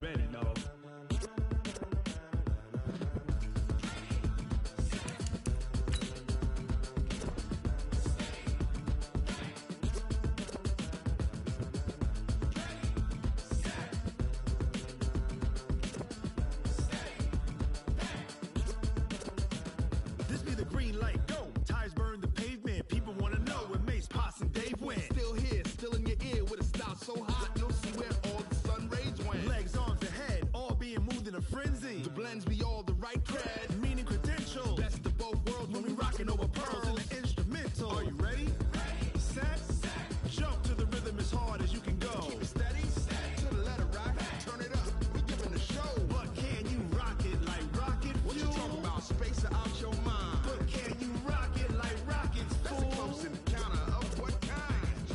Ready, no. This be the green light, go. Tires burn the pavement. People wanna know where Mace, Potts, and Dave went. Still here, still in your ear with a style so hot, you'll see where all the sun rays went. Legs, arms, ahead, all being moved in a frenzy. The blends be all the right cred, Meaning credentials. best of both worlds When we rockin' over pearls in the instrumental. Are you ready? Set. Jump to the rhythm as hard as you can go. Keep it steady, to the letter right, turn it up, we giving the show. But can you rock it like rocket fuel? What you talking about, space out your mind? But can you rock it like rockets, That's a fool? close encounter of what kind?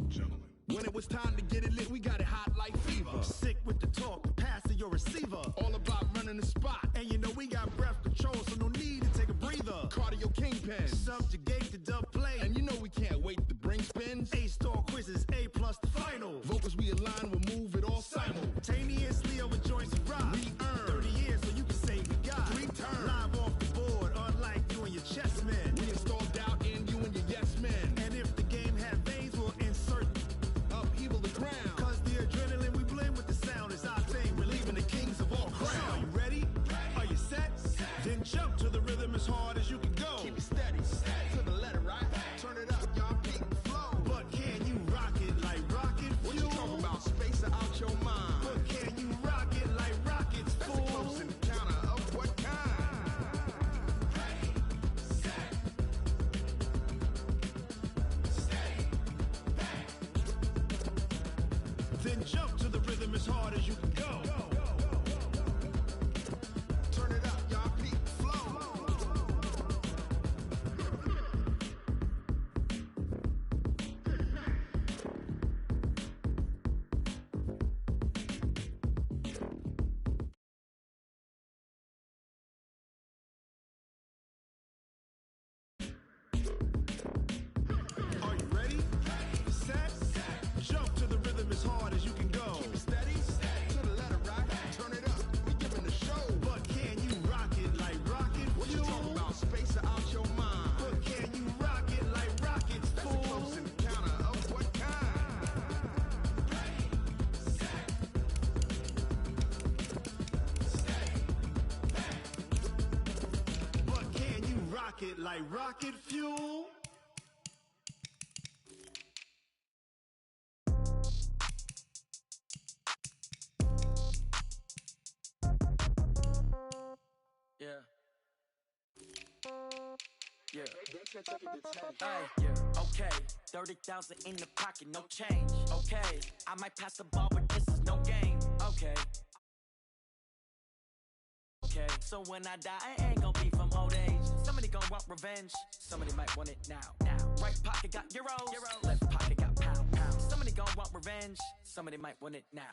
Gentlemen. When it was time to get it lit, we got it hot like fever. Sick with the talk, pass to your receiver. All about running the spot, And you know we got breath control, so no need to take a breather. cardio kingpin. Subjugate the dub play. And you know we can't wait to bring spins. A-star quizzes, A plus the final. Vocals we align, we'll move it all Simultaneously over joints and rock. We earn 30 years so you can say we got 3 turns. Live off the board, unlike you and your chess men. We install doubt in you and your yes men. And if the game had veins, we'll insert. Upheaval the ground. Cause the adrenaline we blend with the sound is our thing. Relieving the kings of all crowns. Are you ready? Are you set? Then jump to the rhythm as hard as you can go. Keep it steady, to the letter right. Turn it up, y'all peak flow. But can you rock it like rocket fuel? What you talking about, space out your mind? But can you rock it like rockets, That's a fool? close encounter of what kind? Then jump to the rhythm as hard as you can go. Turn it up, y'all peak flow. Are you ready? Set. Jump to the rhythm as hard as you can go. Keep it steady, to the letter right. Turn it up, we giving the show. But can you rock it like rocket What you fuel? talking about, space out your mind? But can you rock it like rockets, That's a fool? close encounter of what kind? But can you rock it like rocket fuel? Yeah. Yeah. Hey, yeah. Okay. 30,000 in the pocket, no change. Okay. I might pass the ball, but this is no game. Okay. Okay. So when I die, it ain't gonna be from old age. Somebody gon' want revenge. Somebody might want it now. Right pocket got euros. Left pocket got pounds. Somebody gon' want revenge. Somebody might want it now.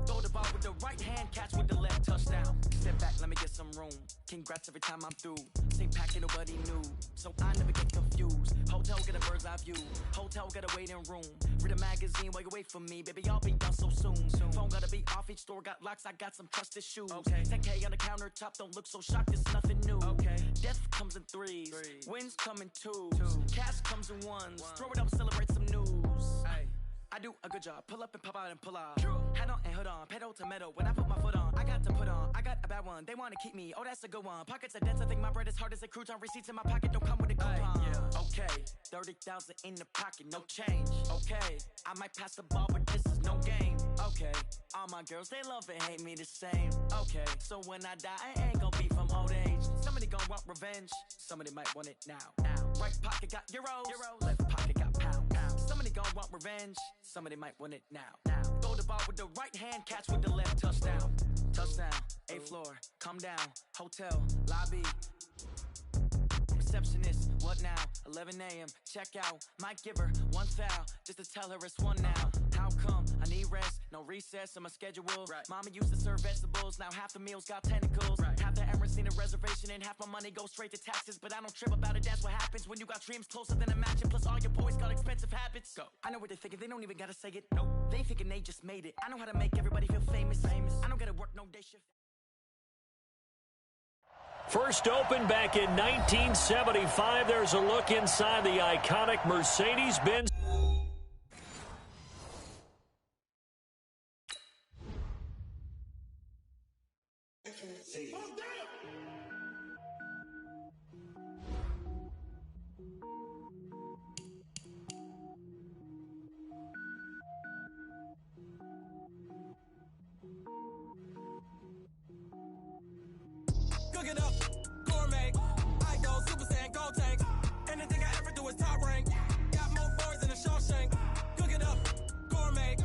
Throw the ball with the right hand, catch with the left, touchdown. Step back, let me get some room. Congrats every time I'm through. Same packet, nobody knew, so I never get confused. Hotel get a bird's eye view. Hotel get a waiting room. Read a magazine while you wait for me, baby. I'll be done so soon. Phone gotta be off. Each store got locks. I got some trusted shoes. Okay. 10K on the countertop. Don't look so shocked. It's nothing new. Okay. Death comes in threes. Wins come in twos. Cash comes in ones. Throw it up, celebrate some news. Ay. I do a good job. Pull up and pop out and pull off. Hat on and hood on. Pedal to metal. When I put my foot on, I got to put on. I got a bad one. They want to keep me. Oh, that's a good one. Pockets are dense. I think my bread is hard as a crouton. Receipts in my pocket don't come with a coupon. Yeah. Okay. 30,000 in the pocket. No change. Okay. I might pass the ball, but this is no game. Okay. All my girls, they love and hate me the same. Okay. So when I die, it ain't gonna be from old age. Somebody gon' want revenge. Somebody might want it now. Right pocket got euros. Left pocket got pounds. Somebody gon' want revenge. Somebody might want it now. Throw the ball with the right hand, catch with the left, touchdown. Touchdown, 8th floor, come down, hotel, lobby. Receptionist, what now? 11 a.m., check out. Might give her one foul, just to tell her it's one now. How come? I need rest, no recess in my schedule. Mama used to serve vegetables, now half the meals got tentacles. Half the Emerson seen a reservation and half my money goes straight to taxes. But I don't trip about it, that's what happens when you got dreams closer than a match. And plus all your boys got expensive habits. Go. I know what they're thinking, they don't even gotta say it. Nope. They thinking they just made it. I know how to make everybody feel famous. I don't gotta work no day shift. First opened back in 1975. There's a look inside the iconic Mercedes-Benz. Cook it up, gourmet. I go Super Saiyan, gold tank. Anything I ever do is top rank. Got more boys than a Shawshank. Cook it up, gourmet.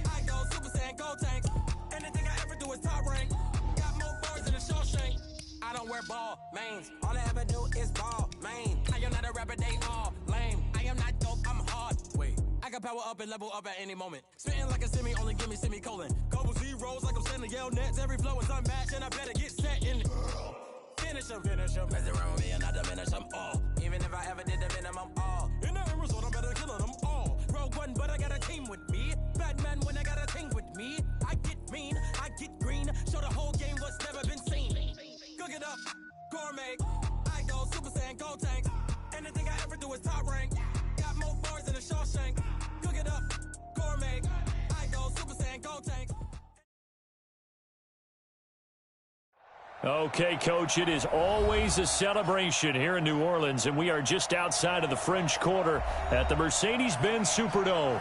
I go Super Saiyan, gold tank. Anything I ever do is top rank. Got more boys than a Shawshank. I don't wear ball mains. All I ever do is ball main. I am not a rapper, they all lame. I am not dope, I'm hard. Wait, I can power up and level up at any moment. Spitting like a semi, only give me semicolon. Couple zeros like I'm sending yell nets. Every flow is unmatched and I better get set in it. Finish them. Mess around with me and I diminish them all. Even if I ever did the minimum all. In the result, I'm better killing them all. Rogue One, but I got a team with me. Batman when I got a team with me. I get mean, I get green. Show the whole game what's never been seen. Cook it up, gourmet. I go Super Saiyan, gold tank. Anything I ever do is top rank. Got more bars than a Shawshank. Cook it up, gourmet. I go Super Saiyan, gold tank. Okay, Coach, it is always a celebration here in New Orleans, and we are just outside of the French Quarter at the Mercedes-Benz Superdome.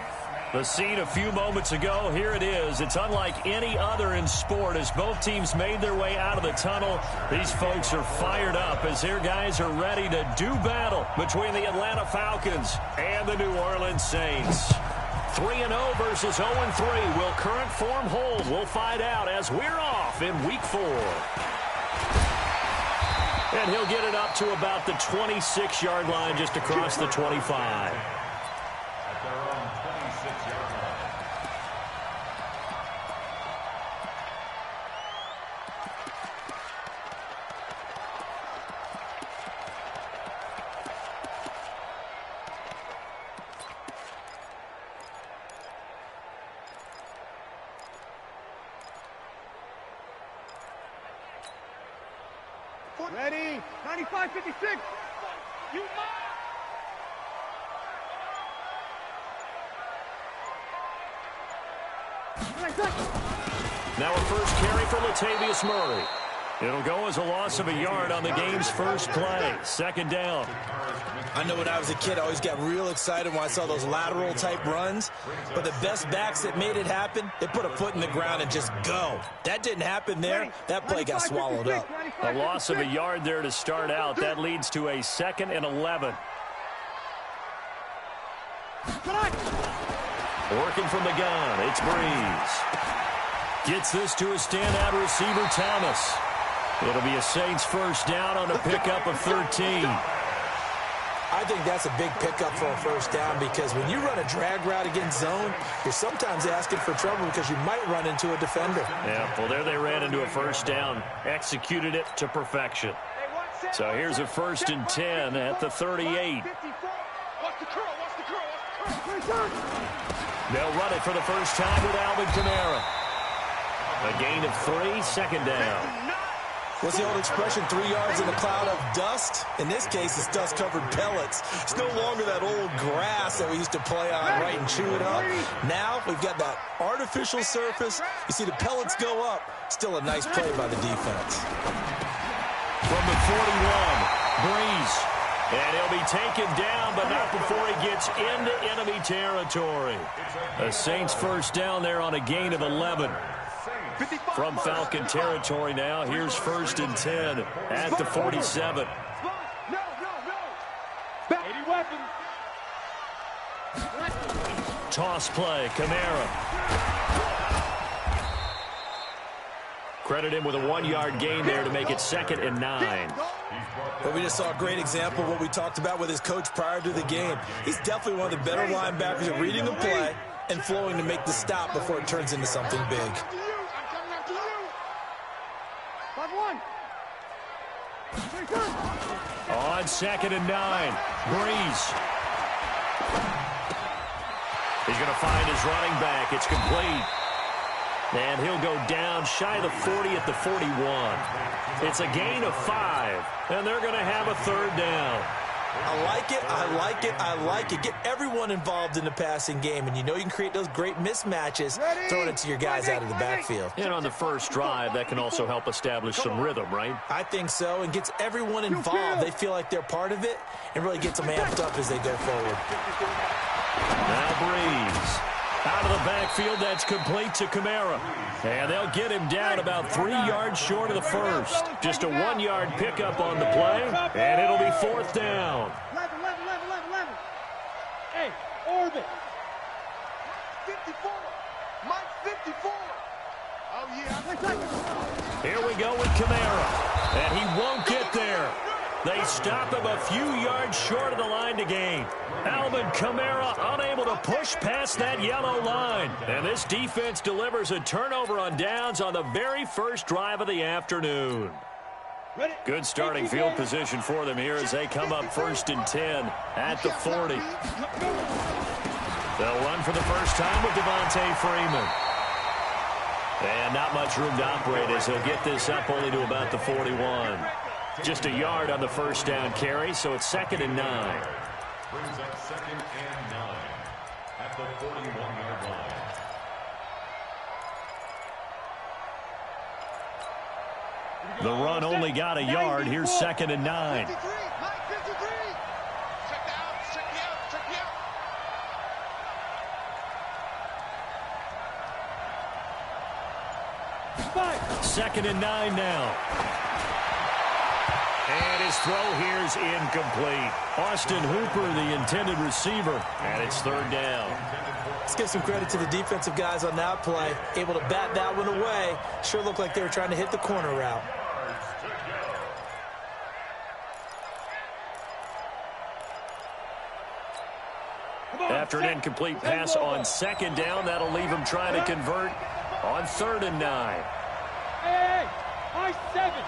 The scene a few moments ago, here it is. It's unlike any other in sport as both teams made their way out of the tunnel. These folks are fired up as their guys are ready to do battle between the Atlanta Falcons and the New Orleans Saints. 3-0 versus 0-3. Will current form hold? We'll find out as we're off in Week 4. And he'll get it up to about the 26-yard line, just across the 25. At their own 26-yard line. Ready? 95-56. You Now a first carry for Latavius Murray. It'll go as a loss of a yard on the game's first play. Second down. I know when I was a kid, I always got real excited when I saw those lateral-type runs. But the best backs that made it happen, they put a foot in the ground and just go. That didn't happen there. That play got swallowed up. A loss of a yard there to start out. That leads to a 2nd and 11. Working from the gun, it's Breeze. Gets this to a standout receiver, Thomas. It'll be a Saints first down on a pickup of 13. I think that's a big pickup for a first down because when you run a drag route against zone, you're sometimes asking for trouble because you might run into a defender. Yeah, well, there they ran into a first down. Executed it to perfection. So here's a 1st and 10 at the 38. They'll run it for the first time with Alvin Kamara. A gain of 3, second down. What's the old expression, 3 yards in a cloud of dust? In this case, it's dust-covered pellets. It's no longer that old grass that we used to play on, right, and chew it up. Now we've got that artificial surface. You see the pellets go up. Still a nice play by the defense. From the 41, Breeze. And he'll be taken down, but not before he gets into enemy territory. The Saints first down there on a gain of 11. From Falcon territory now, here's 1st and 10 at the 47. Toss play, Kamara. Credit him with a 1-yard gain there to make it 2nd and 9. But we just saw a great example of what we talked about with his coach prior to the game. He's definitely one of the better linebackers at reading the play and flowing to make the stop before it turns into something big. on 2nd and 9. Breeze. He's going to find his running back. It's complete. And he'll go down shy of the 40 at the 41. It's a gain of 5, and they're going to have a 3rd down. I like it, I like it, I like it. Get everyone involved in the passing game, and you know you can create those great mismatches throwing it to your guys out of the backfield. And on the first drive, that can also help establish some rhythm, right? I think so, and gets everyone involved. They feel like they're part of it, and really gets them amped up as they go forward. Now Breeze. Out of the backfield, that's complete to Kamara. And they'll get him down about 3 yards short of the first. Just a 1-yard pickup on the play, and it'll be 4th down. 11. Hey, orbit. 54. Mike 54. Oh, yeah. Here we go with Kamara. And he won't get there. They stop him a few yards short of the line to gain. Alvin Kamara unable to push past that yellow line. And this defense delivers a turnover on downs on the very first drive of the afternoon. Good starting field position for them here as they come up 1st and 10 at the 40. They'll run for the first time with Devontae Freeman. And not much room to operate as he'll get this up only to about the 41. Just a yard on the first down carry, so it's 2nd and 9. Brings up 2nd and 9 at the 41-yard line. The run only got a yard. Here's 2nd and 9. 53. Mike 53. Check me out. 2nd and 9 now. And his throw here is incomplete. Austin Hooper, the intended receiver, and it's 3rd down. Let's give some credit to the defensive guys on that play. Able to bat that one away. Sure looked like they were trying to hit the corner route. After an incomplete pass on 2nd down, that'll leave him trying to convert on 3rd and 9. Hey, I 7.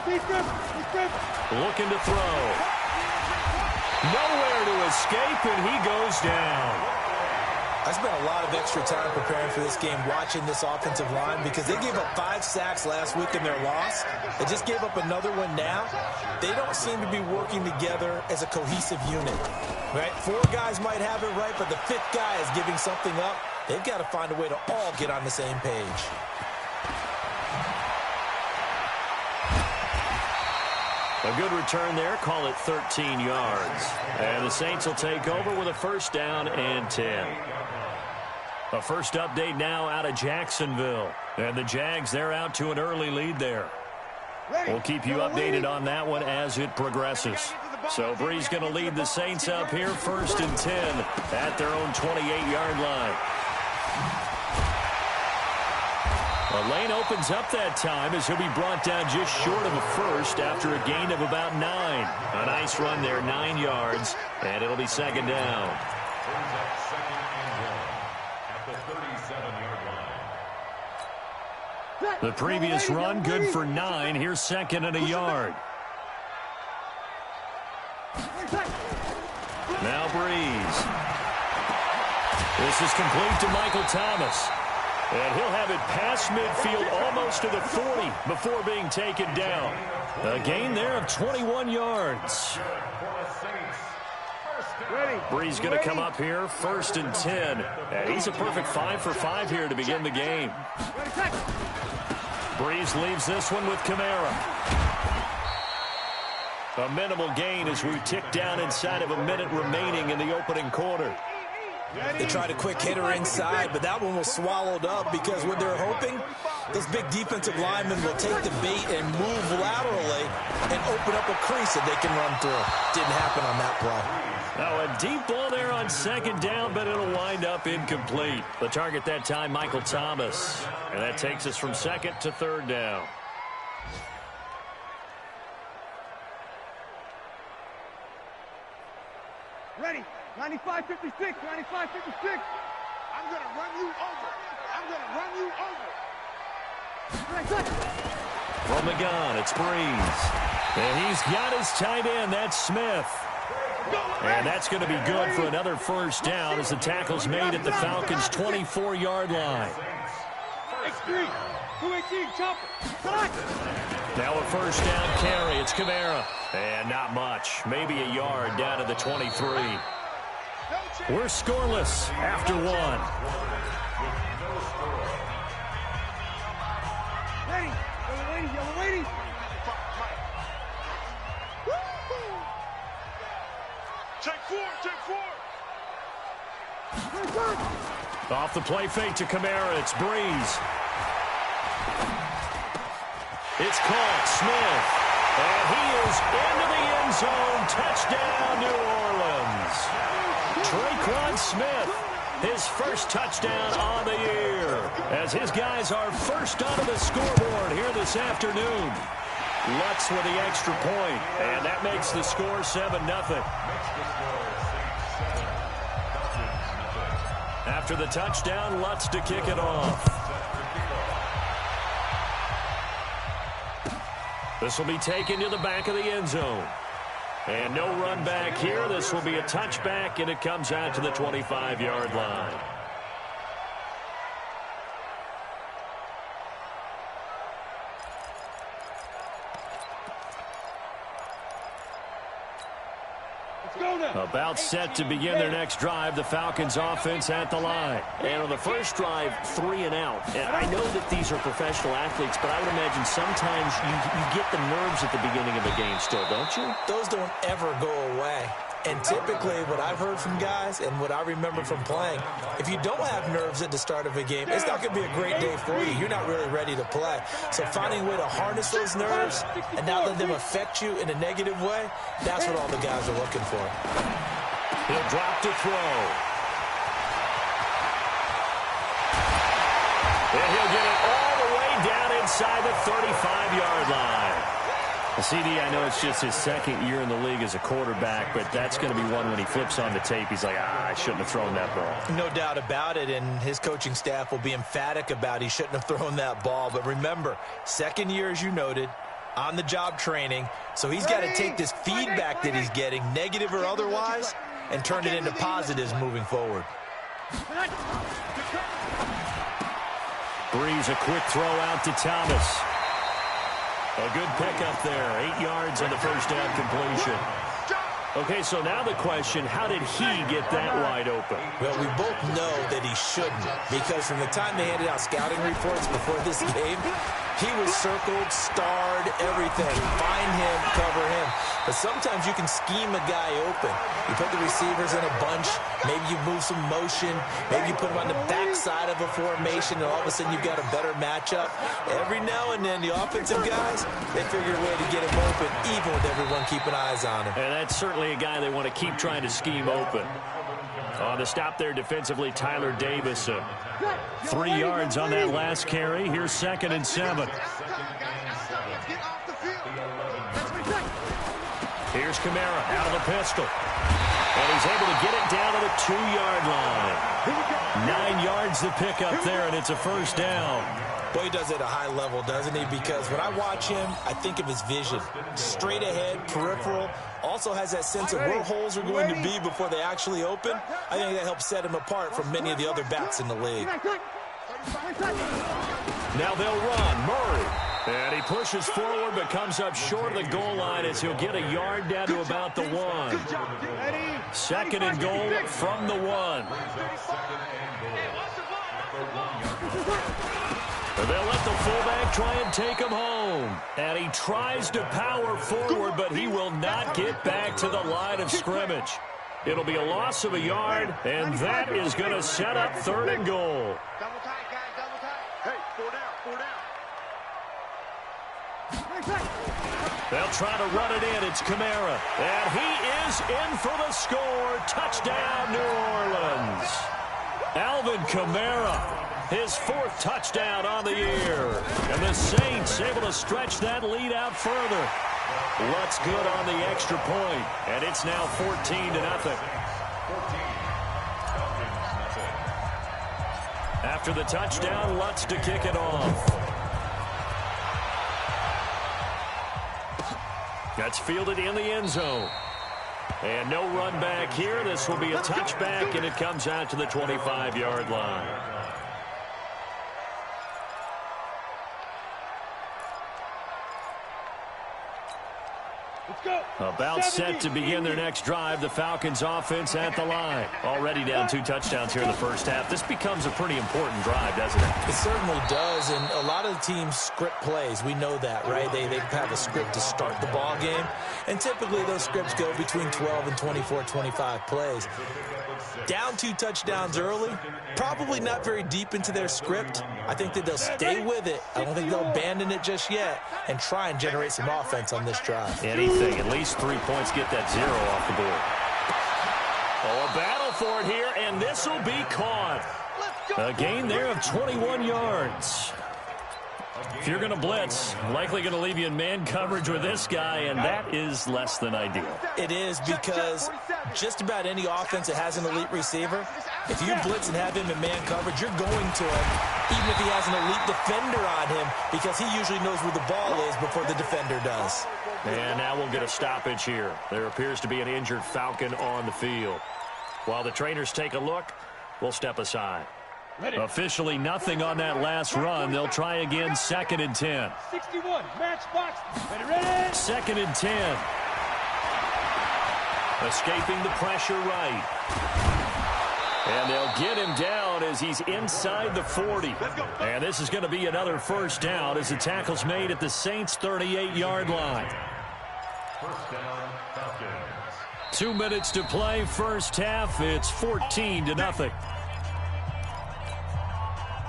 Looking to throw. Nowhere to escape, and he goes down. I spent a lot of extra time preparing for this game, watching this offensive line, because they gave up 5 sacks last week in their loss. They just gave up another one now. They don't seem to be working together as a cohesive unit. Right? 4 guys might have it right, but the 5th guy is giving something up. They've got to find a way to all get on the same page. A good return there. Call it 13 yards. And the Saints will take over with a 1st down and 10. A first update now out of Jacksonville. And the Jags, they're out to an early lead there. We'll keep you updated on that one as it progresses. So Breeze going to lead the Saints up here 1st and 10 at their own 28-yard line. A lane opens up that time as he'll be brought down just short of a first after a gain of about 9. A nice run there, 9 yards, and it'll be 2nd down. Brings up 2nd and 1 at the 37-yard line. The previous run good for 9. Here's 2nd and a yard. Now Breeze. This is complete to Michael Thomas. And he'll have it past midfield almost to the 40 before being taken down. A gain there of 21 yards. Breeze going to come up here 1st and 10. And he's a perfect 5 for 5 here to begin the game. Breeze leaves this one with Kamara. A minimal gain as we tick down inside of a minute remaining in the opening quarter. They tried a quick hitter inside, but that one was swallowed up because what they're hoping, this big defensive lineman will take the bait and move laterally and open up a crease that they can run through. Didn't happen on that play. Now a deep ball there on 2nd down, but it'll wind up incomplete. The target that time, Michael Thomas. And that takes us from 2nd to 3rd down. Ready. 95-56, 95-56. I'm going to run you over. I'm going to run you over. From the gun, it's Breeze. And he's got his tight end. That's Smith. And that's going to be good for another first down as the tackle's made at the Falcons' 24-yard line. Now a first down carry. It's Kamara. And not much. Maybe a yard down to the 23. We're scoreless after one. Off the play fake to Kamara. It's Breeze. It's caught. Smith. And he is into the end zone. Touchdown, New Orleans. Traquan Smith, his first touchdown on the year, as his guys are first onto the scoreboard here this afternoon. Lutz with the extra point, and that makes the score 7-0. After the touchdown, Lutz to kick it off. This will be taken to the back of the end zone. And no run back here. This will be a touchback, and it comes out to the 25-yard line. About set to begin their next drive, the Falcons offense at the line. And on the first drive, 3 and out. And I know that these are professional athletes, but I would imagine sometimes you get the nerves at the beginning of a game still, don't you? Those don't ever go away. And typically what I've heard from guys and what I remember from playing, if you don't have nerves at the start of a game, it's not going to be a great day for you. You're not really ready to play. So finding a way to harness those nerves and not let them affect you in a negative way, that's what all the guys are looking for. He'll drop to throw. And he'll get it all the way down inside the 35-yard line. CD, I know it's just his second year in the league as a quarterback, but that's going to be one when he flips on the tape. He's like, I shouldn't have thrown that ball. No doubt about it, and his coaching staff will be emphatic about he shouldn't have thrown that ball. But remember, second year, as you noted, on-the-job training, so he's got to take this feedback that he's getting, negative or otherwise, and turn it into positives moving forward. Breeze, a quick throw out to Thomas. A good pickup there. 8 yards on the first down completion. Okay, so now the question, how did he get that wide open? Well, we both know that he shouldn't, because from the time they handed out scouting reports before this game, he was circled, starred, everything. Find him, cover him. But sometimes you can scheme a guy open. You put the receivers in a bunch. Maybe you move some motion. Maybe you put them on the backside of a formation, and all of a sudden you've got a better matchup. Every now and then, the offensive guys, they figure a way to get him open, even with everyone keeping eyes on him. And that's certainly a guy they want to keep trying to scheme open. On the stop there defensively, Tyler Davis. 3 yards on that last carry. Here's 2nd and 7. Here's Kamara out of the pistol. And he's able to get it down to the 2-yard line. 9 yards to pick up there, and it's a first down. Boy, he does it at a high level, doesn't he? Because when I watch him, I think of his vision. Straight ahead, peripheral. Also has that sense of where holes are going to be before they actually open. I think that helps set him apart from many of the other backs in the league. Now they'll run. Murray. And he pushes forward but comes up short of the goal line as he'll get a yard down to about the 1. 2nd and goal from the 1. They'll let the fullback try and take him home. And he tries to power forward, but he will not get back to the line of scrimmage. It'll be a loss of a yard, and that is going to set up 3rd and goal. Double tight, guys, double tight. Hey, 4 down, 4 down. They'll try to run it in. It's Kamara. And he is in for the score. Touchdown, New Orleans. Alvin Kamara, his 4th touchdown on the year. And the Saints able to stretch that lead out further. Lutz good on the extra point, and it's now 14-0. After the touchdown, Lutz to kick it off. That's fielded in the end zone. And no run back here. This will be a touchback, and it comes out to the 25-yard line. About set to begin their next drive. The Falcons offense at the line. Already down 2 touchdowns here in the first half. This becomes a pretty important drive, doesn't it? It certainly does, and a lot of the teams script plays. We know that, right? They have a script to start the ball game, and typically those scripts go between 12 and 24, 25 plays. Down 2 touchdowns early, probably not very deep into their script. I think that they'll stay with it. I don't think they'll abandon it just yet and try and generate some offense on this drive. Anything, at least 3 points, get that 0 off the board. Oh, a battle for it here, and this will be caught. A gain there of 21 yards. If you're going to blitz, likely going to leave you in man coverage with this guy, and that is less than ideal. It is, because just about any offense that has an elite receiver, if you blitz and have him in man coverage, you're going to him, even if he has an elite defender on him, because he usually knows where the ball is before the defender does. And now we'll get a stoppage here. There appears to be an injured Falcon on the field. While the trainers take a look, we'll step aside. Officially nothing on that last run. They'll try again, 2nd and 10. 61, match box. Ready? 2nd and 10. Escaping the pressure right. And they'll get him down as he's inside the 40. And this is going to be another first down as the tackle's made at the Saints' 38-yard line. First down, Falcons. 2 minutes to play, first half. It's 14-0.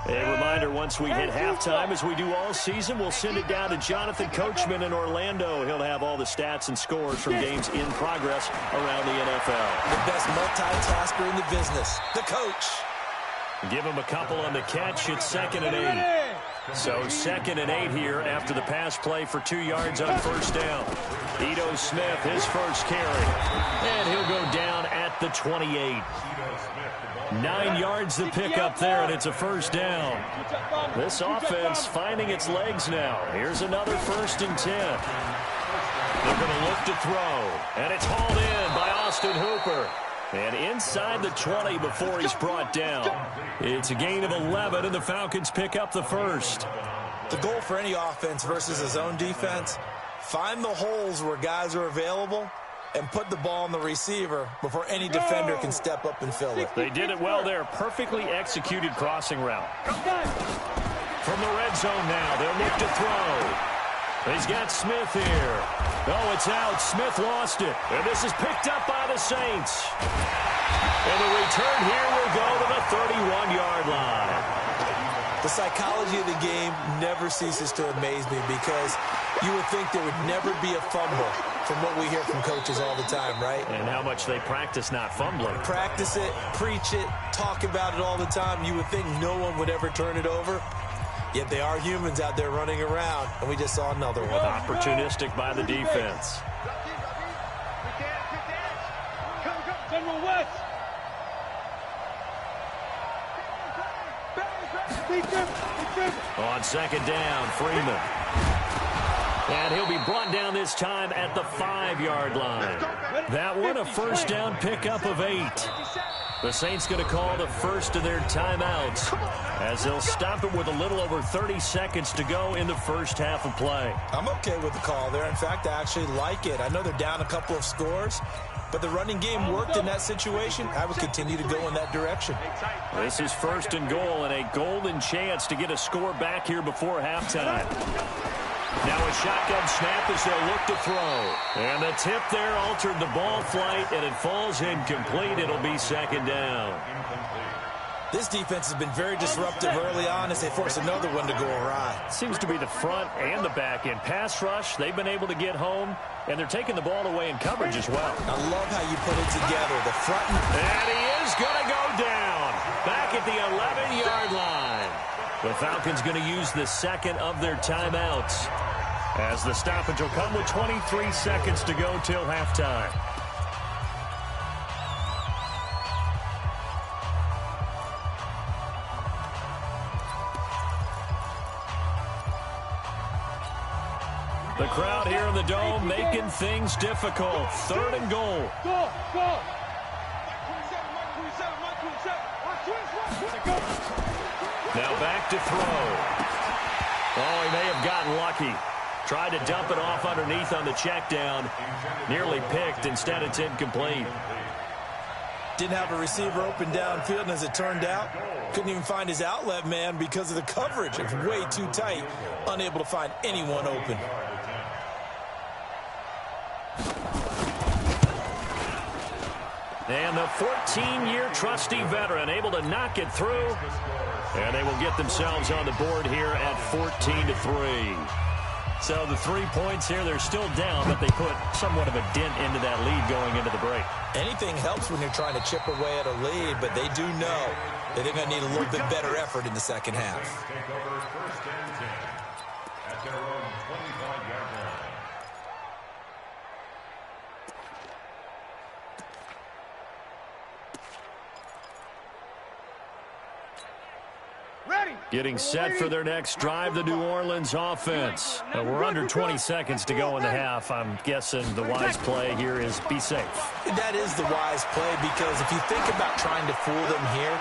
A reminder, once we hit halftime, as we do all season, we'll send it down to Jonathan Coachman in Orlando. He'll have all the stats and scores from games in progress around the NFL. The best multitasker in the business, the coach. Give him a couple on the catch. It's 2nd and 8. So 2nd and 8 here after the pass play for 2 yards on first down. Ito Smith, his first carry. And he'll go down at the 28. 9 yards to pick up there, and it's a first down. This offense finding its legs now. Here's another 1st and 10. They're going to look to throw, and it's hauled in by Austin Hooper. And inside the 20 before he's brought down. It's a gain of 11, and the Falcons pick up the first. The goal for any offense versus a zone defense, find the holes where guys are available and put the ball on the receiver before any defender can step up and fill it. They did it well there. Perfectly executed crossing route. From the red zone now, they'll look to throw. He's got Smith here. Oh, it's out. Smith lost it. And this is picked up by the Saints. And the return here will go to the 31-yard line. The psychology of the game never ceases to amaze me, because you would think there would never be a fumble from what we hear from coaches all the time, right? And how much they practice not fumbling. Practice it, preach it, talk about it all the time. You would think no one would ever turn it over. Yet they are humans out there running around, and we just saw another one. Opportunistic by the defense. General West. On 2nd down, Freeman. And he'll be brought down this time at the 5-yard line. That one, a first down pickup of 8. The Saints going to call the first of their timeouts as they'll stop it with a little over 30 seconds to go in the first half of play. I'm okay with the call there. In fact, I actually like it. I know they're down a couple of scores, but the running game worked in that situation. I would continue to go in that direction. This is 1st and goal, and a golden chance to get a score back here before halftime. Now a shotgun snap as they'll look to throw. And the tip there altered the ball flight, and it falls incomplete. It'll be 2nd down. This defense has been very disruptive early on as they force another one to go awry. Seems to be the front and the back end. Pass rush, they've been able to get home, and they're taking the ball away in coverage as well. I love how you put it together. The front and he is going to go down. Back at the 11-yard line. The Falcons going to use the 2nd of their timeouts, as the stoppage will come with 23 seconds to go till halftime. The crowd here in the Dome making things difficult. 3rd and goal. Go, go. Now back to throw. Oh, he may have gotten lucky. Tried to dump it off underneath on the check down. Nearly picked. Instead, it's incomplete. Didn't have a receiver open downfield, and as it turned out, couldn't even find his outlet man because of the coverage. It's way too tight. Unable to find anyone open. And the 14-year trusty veteran able to knock it through. And they will get themselves on the board here at 14-3. So the 3 points here, they're still down, but they put somewhat of a dent into that lead going into the break. Anything helps when you're trying to chip away at a lead, but they do know that they're going to need a little bit better effort in the second half. Take over 1st and 10 at their own 25-yard line. Getting set for their next drive, the New Orleans offense. We're under 20 seconds to go in the half. I'm guessing the wise play here is be safe. That is the wise play, because if you think about trying to fool them here,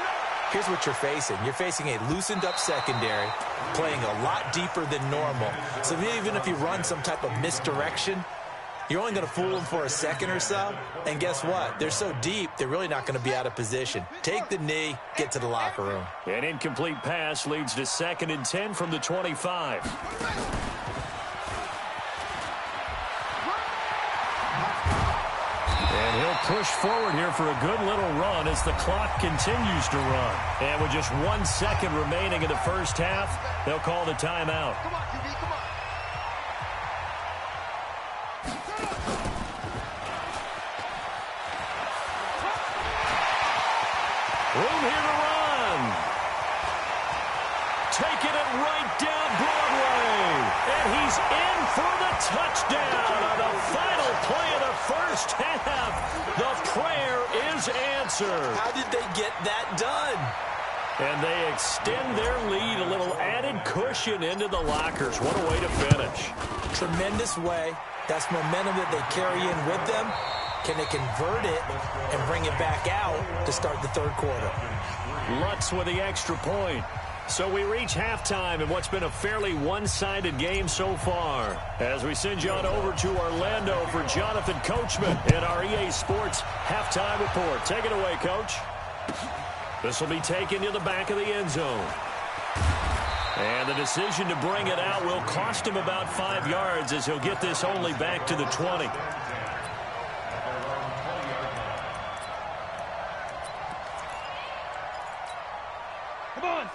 here's what you're facing. You're facing a loosened up secondary, playing a lot deeper than normal. So even if you run some type of misdirection, you're only going to fool them for a second or so. And guess what? They're so deep, they're really not going to be out of position. Take the knee, get to the locker room. An incomplete pass leads to 2nd and 10 from the 25. And he'll push forward here for a good little run as the clock continues to run. And with just 1 second remaining in the first half, they'll call the timeout. Come on, QB, come on. Room here to run. Taking it right down Broadway. And he's in for the touchdown on the final play of the first half. The prayer is answered. How did they get that done? And they extend their lead, a little added cushion into the lockers. What a way to finish. Tremendous way. That's momentum that they carry in with them. Can they convert it and bring it back out to start the 3rd quarter? Lutz with the extra point. So we reach halftime in what's been a fairly one-sided game so far. As we send you on over to Orlando for Jonathan Coachman in our EA Sports Halftime Report. Take it away, Coach. This will be taken to the back of the end zone. And the decision to bring it out will cost him about 5 yards, as he'll get this only back to the 20.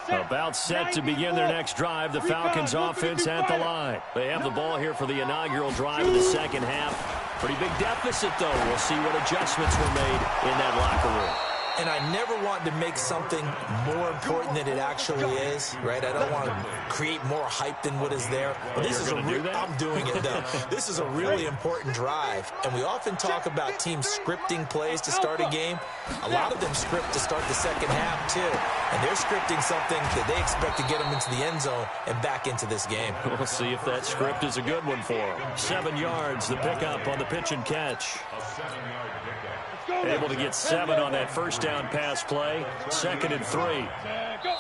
About set to begin their next drive. The Falcons offense at the line. They have the ball here for the inaugural drive of the second half. Pretty big deficit, though. We'll see what adjustments were made in that locker room. And I never want to make something more important than it actually is, right? I don't want to create more hype than what is there. But this is I'm doing it, though. This is a really important drive. And we often talk about teams scripting plays to start a game. A lot of them script to start the second half, too. And they're scripting something that they expect to get them into the end zone and back into this game. We'll see if that script is a good one for them. 7 yards, the pickup on the pitch and catch. A 7-yard pickup. Able to get 7 on that first down pass play. 2nd and 3.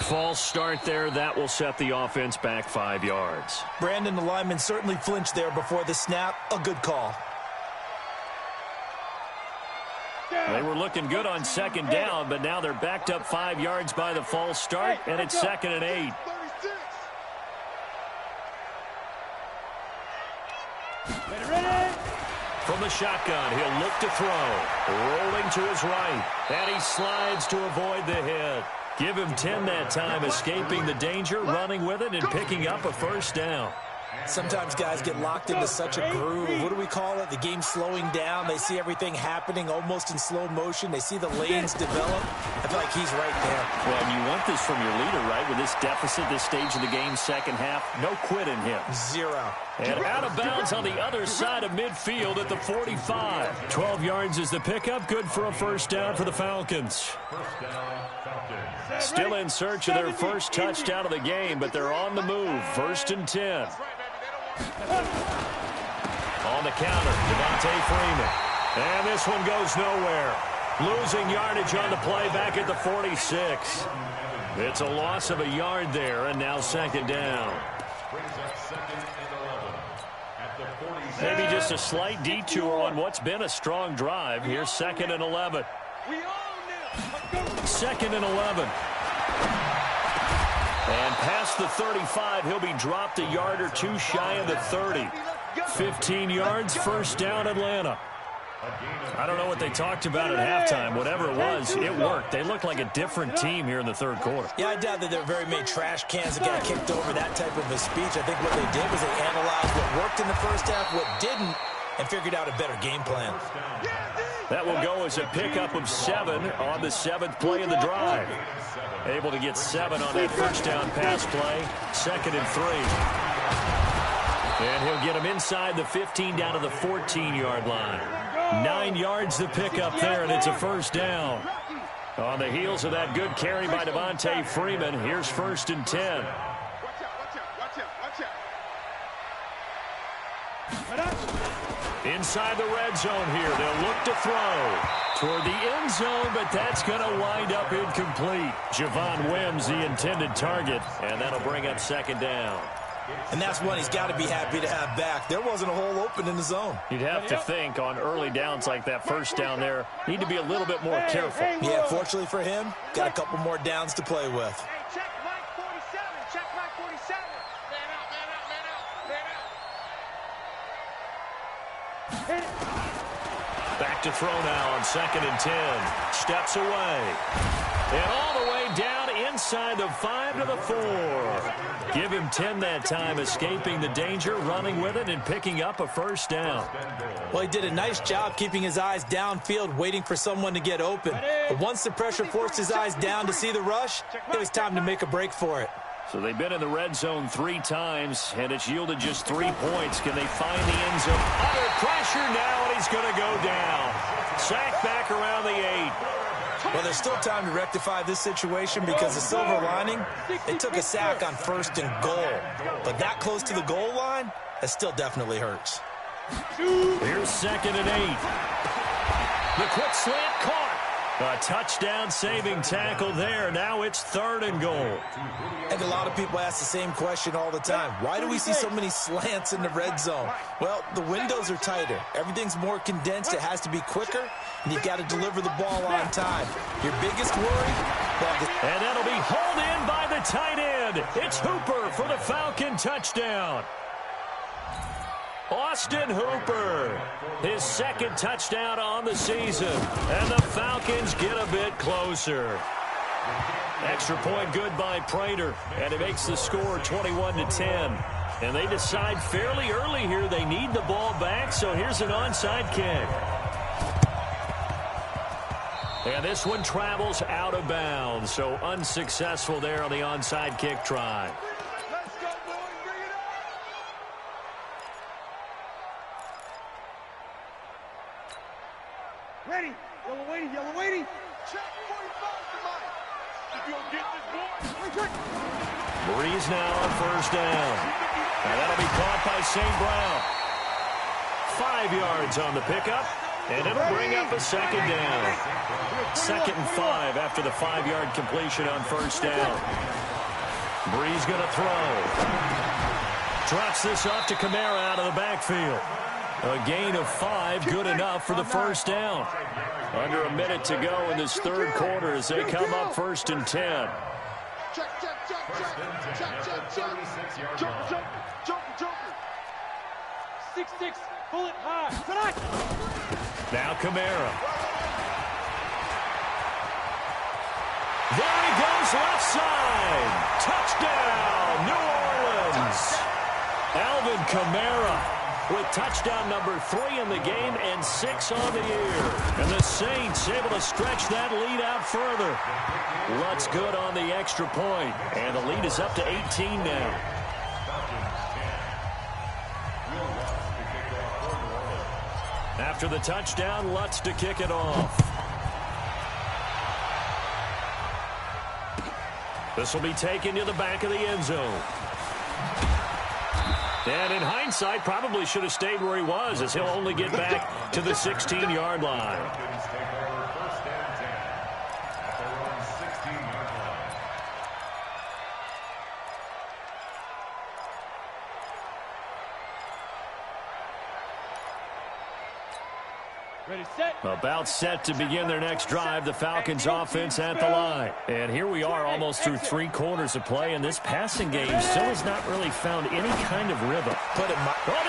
False start there. That will set the offense back 5 yards. Brandon, the lineman certainly flinched there before the snap. A good call. They were looking good on 2nd down, but now they're backed up 5 yards by the false start, and it's 2nd and 8. From the shotgun, he'll look to throw. Rolling to his right. And he slides to avoid the hit. Give him 10 that time, escaping the danger, running with it, and picking up a first down. Sometimes guys get locked into such a groove. What do we call it? The game's slowing down. They see everything happening almost in slow motion. They see the lanes develop. I feel like he's right there. Well, and you want this from your leader, right? With this deficit, this stage of the game, second half, no quit in him. 0. And out of bounds on the other side of midfield at the 45. 12 yards is the pickup. Good for a first down for the Falcons. First down, Falcons. Still in search of their first touchdown of the game, but they're on the move. 1st and 10. On the counter, Devontae Freeman. And this one goes nowhere. Losing yardage on the play back at the 46. It's a loss of a yard there, and now second down. Maybe just a slight detour on what's been a strong drive. Here's 2nd and 11. Second and 11. And past the 35, he'll be dropped a yard or two shy of the 30. 15 yards, first down, Atlanta. I don't know what they talked about at halftime. Whatever it was, it worked. They looked like a different team here in the third quarter. Yeah, I doubt that there were very many trash cans that got kicked over, that type of a speech. I think what they did was they analyzed what worked in the first half, what didn't, and figured out a better game plan. That will go as a pickup of 7 on the 7th play of the drive. Able to get 7 on that first down pass play. 2nd and 3. And he'll get him inside the 15 down to the 14-yard line. 9 yards to pick up there, and it's a first down. On the heels of that good carry by Devontae Freeman, here's 1st and 10. Inside the red zone here, they'll look to throw toward the end zone, but that's going to wind up incomplete. Javon Wims, the intended target, and that'll bring up 2nd down. And that's one he's got to be happy to have back. There wasn't a hole open in the zone. You'd have to think on early downs like that first down there, need to be a little bit more careful. Yeah, fortunately for him, got a couple more downs to play with. Hey, check Mike 47. Check Mike 47. Man out, man out, man out, man out. Back to throw now on 2nd and 10. Steps away. And all the way down inside the 5 to the 4. Give him 10 that time, escaping the danger, running with it, and picking up a first down. Well, he did a nice job keeping his eyes downfield, waiting for someone to get open. But once the pressure forced his eyes down to see the rush, it was time to make a break for it. So they've been in the red zone 3 times, and it's yielded just 3 points. Can they find the end zone? Under pressure now, and he's going to go down. Sacked back around the 8. Well, there's still time to rectify this situation because the silver lining, they took a sack on 1st and goal. But that close to the goal line, that still definitely hurts. Here's 2nd and 8. The quick slant caught. A touchdown-saving tackle there. Now it's 3rd and goal. I think a lot of people ask the same question all the time. Why do we see so many slants in the red zone? Well, the windows are tighter. Everything's more condensed. It has to be quicker, and you've got to deliver the ball on time. Your biggest worry? And that'll be hauled in by the tight end. It's Hooper for the Falcon touchdown. Austin Hooper, his 2nd touchdown on the season. And the Falcons get a bit closer. Extra point good by Prater, and it makes the score 21-10. And they decide fairly early here they need the ball back, so here's an onside kick. And this one travels out of bounds, so unsuccessful there on the onside kick try. Ready. Yellow waiting, yellow waiting. Check 45 to Mike. If you'll get this boy. Breeze now on 1st down. And that'll be caught by St. Brown. 5 yards on the pickup, and it'll bring up a 2nd down. 2nd and 5 after the 5-yard completion on 1st down. Breeze going to throw. Drops this off to Kamara out of the backfield. A gain of 5, good enough for the first down. Under a minute to go in this 3rd quarter as they come up 1st and 10. Check, check, check, check, check, check, check. Joker, joker, joker. 6-6, pull it high. Tonight. Now Kamara. There he goes, left side. Touchdown, New Orleans. Alvin Kamara with touchdown number 3 in the game and 6 on the year. And the Saints able to stretch that lead out further. Lutz good on the extra point, and the lead is up to 18 now. After the touchdown, Lutz to kick it off. This will be taken to the back of the end zone. And in hindsight, probably should have stayed where he was, as he'll only get back to the 16-yard line. Ready, set. About set to begin their next drive, the Falcons offense at the line. And here we are almost through 3 quarters of play, and this passing game still has not really found any kind of rhythm. Oh,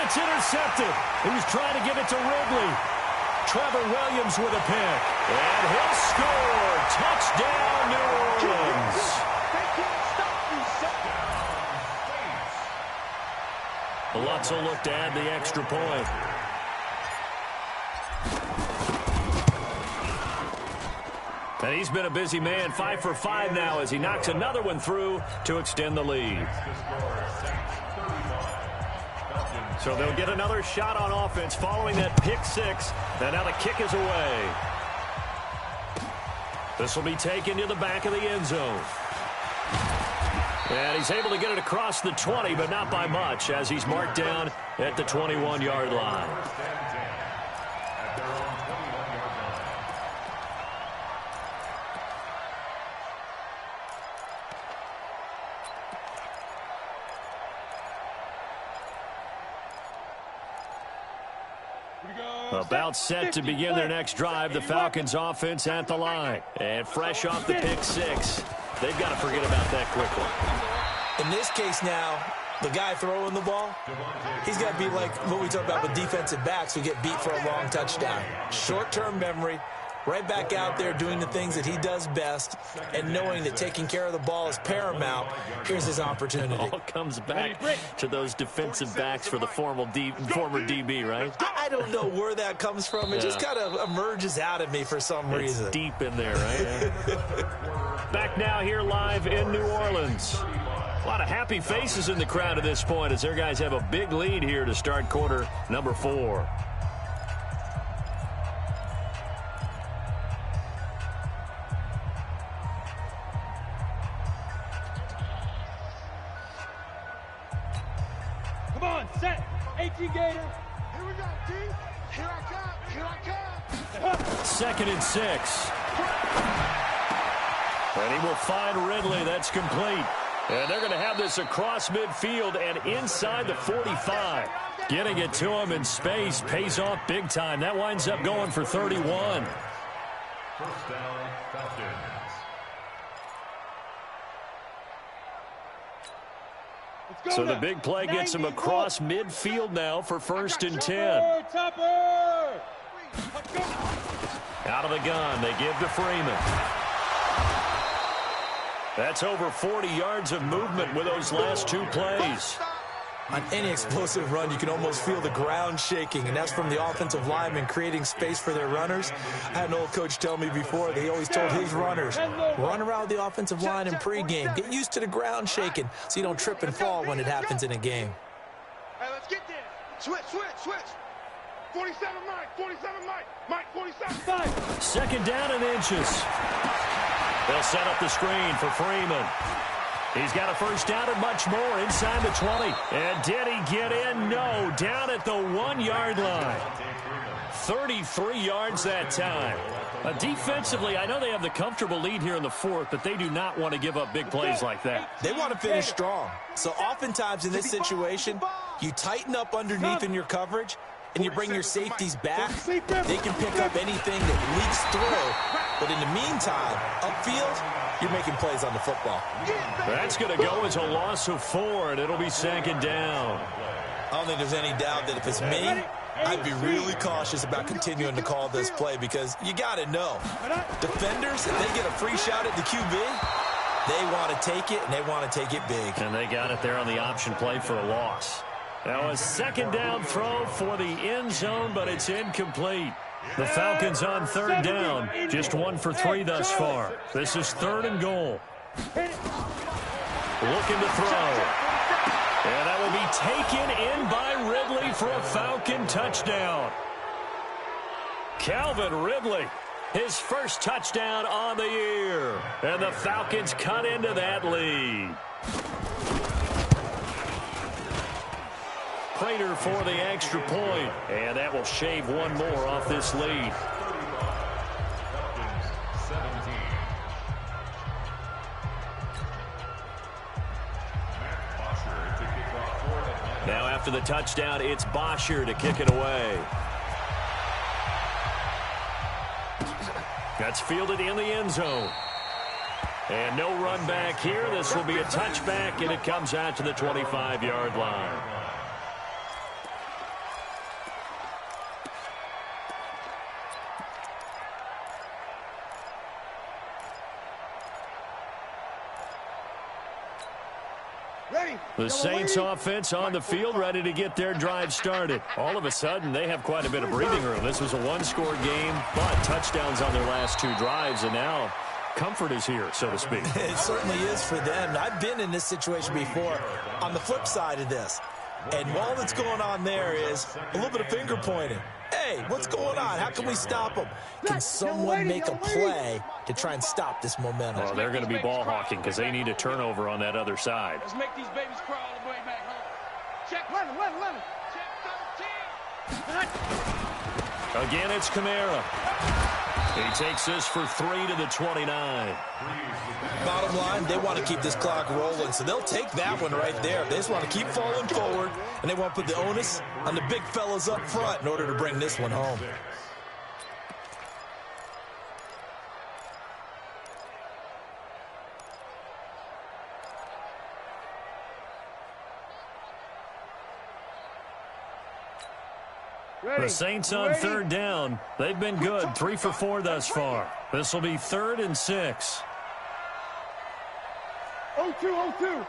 it's intercepted. He was trying to give it to Ridley. Trevor Williams with a pick. And he'll score. Touchdown, New Orleans. They can't stop you, son. Lutz will look to add the extra point. And he's been a busy man, 5 for 5 now as he knocks another one through to extend the lead. So they'll get another shot on offense following that pick 6. And now the kick is away. This will be taken to the back of the end zone. And he's able to get it across the 20, but not by much, as he's marked down at the 21-yard line. About set to begin their next drive, the Falcons offense at the line. And fresh off the pick 6. They've got to forget about that quickly. In this case now, the guy throwing the ball, he's got to be like what we talk about with defensive backs who get beat for a long touchdown. Short-term memory, right back out there doing the things that he does best, and knowing that taking care of the ball is paramount. Here's his opportunity. It all comes back to those defensive backs for the former DB, right? I don't know where that comes from. It just kind of emerges out of me for some reason. It's deep in there, right? Back now here live in New Orleans. A lot of happy faces in the crowd at this point as their guys have a big lead here to start quarter number 4. Come on, set. 18 Gator. Here we go, D. Here I come. Here I come. 2nd and 6. And he will find Ridley. That's complete. And they're going to have this across midfield and inside the 45. Getting it to him in space pays off big time. That winds up going for 31. First down, Falcons. So the big play gets him across midfield now for 1st and 10. Out of the gun, they give to Freeman. That's over 40 yards of movement with those last 2 plays. On any explosive run, you can almost feel the ground shaking, and that's from the offensive linemen creating space for their runners. I had an old coach tell me before, they always told his runners, run around the offensive line in pregame. Get used to the ground shaking so you don't trip and fall when it happens in a game. Hey, let's get there. Switch. 47 Mike, 47. 5. 2nd down and inches. They'll set up the screen for Freeman. He's got a 1st down and much more inside the 20. And did he get in? No. Down at the 1-yard line. 33 yards that time. Defensively, I know they have the comfortable lead here in the 4th, but they do not want to give up big plays like that. They want to finish strong. So oftentimes in this situation, you tighten up underneath in your coverage, and you bring your safeties back. They can pick up anything that leaks through. But in the meantime, upfield, you're making plays on the football. That's going to go as a loss of 4, and it'll be 2nd down. I don't think there's any doubt that if it's me, I'd be really cautious about continuing to call this play because you got to know. Defenders, if they get a free shot at the QB, they want to take it, and they want to take it big. And they got it there on the option play for a loss. Now a 2nd down throw for the end zone, but it's incomplete. The Falcons on 3rd down, just 1 for 3 thus far. This is 3rd and goal. Looking to throw. And that will be taken in by Ridley for a Falcon touchdown. Calvin Ridley, his 1st touchdown on the year. And the Falcons cut into that lead. Prater for the extra point. And that will shave one more off this lead. Now after the touchdown, it's Bosher to kick it away. That's fielded in the end zone. And no run back here. This will be a touchback, and it comes out to the 25-yard line. The Saints offense on the field, ready to get their drive started. All of a sudden, they have quite a bit of breathing room. This was a one-score game, but touchdowns on their last two drives, and now comfort is here, so to speak. It certainly is for them. I've been in this situation before on the flip side of this. And all that's going on there is a little bit of finger pointing. Hey, what's going on? How can we stop them? Can someone make a play to try and stop this momentum? Well, they're going to be ball hawking because they need a turnover on that other side. Let's make these babies crawl all the way back home. Check 11. Check 13. Again, it's Kamara. He takes this for 3 to the 29. Bottom line, they want to keep this clock rolling, so they'll take that one right there. They just want to keep falling forward, and they want to put the onus on the big fellas up front in order to bring this one home. The Saints on third down. They've been good, 3 for 4 thus far. This will be 3rd and 6. 0-2.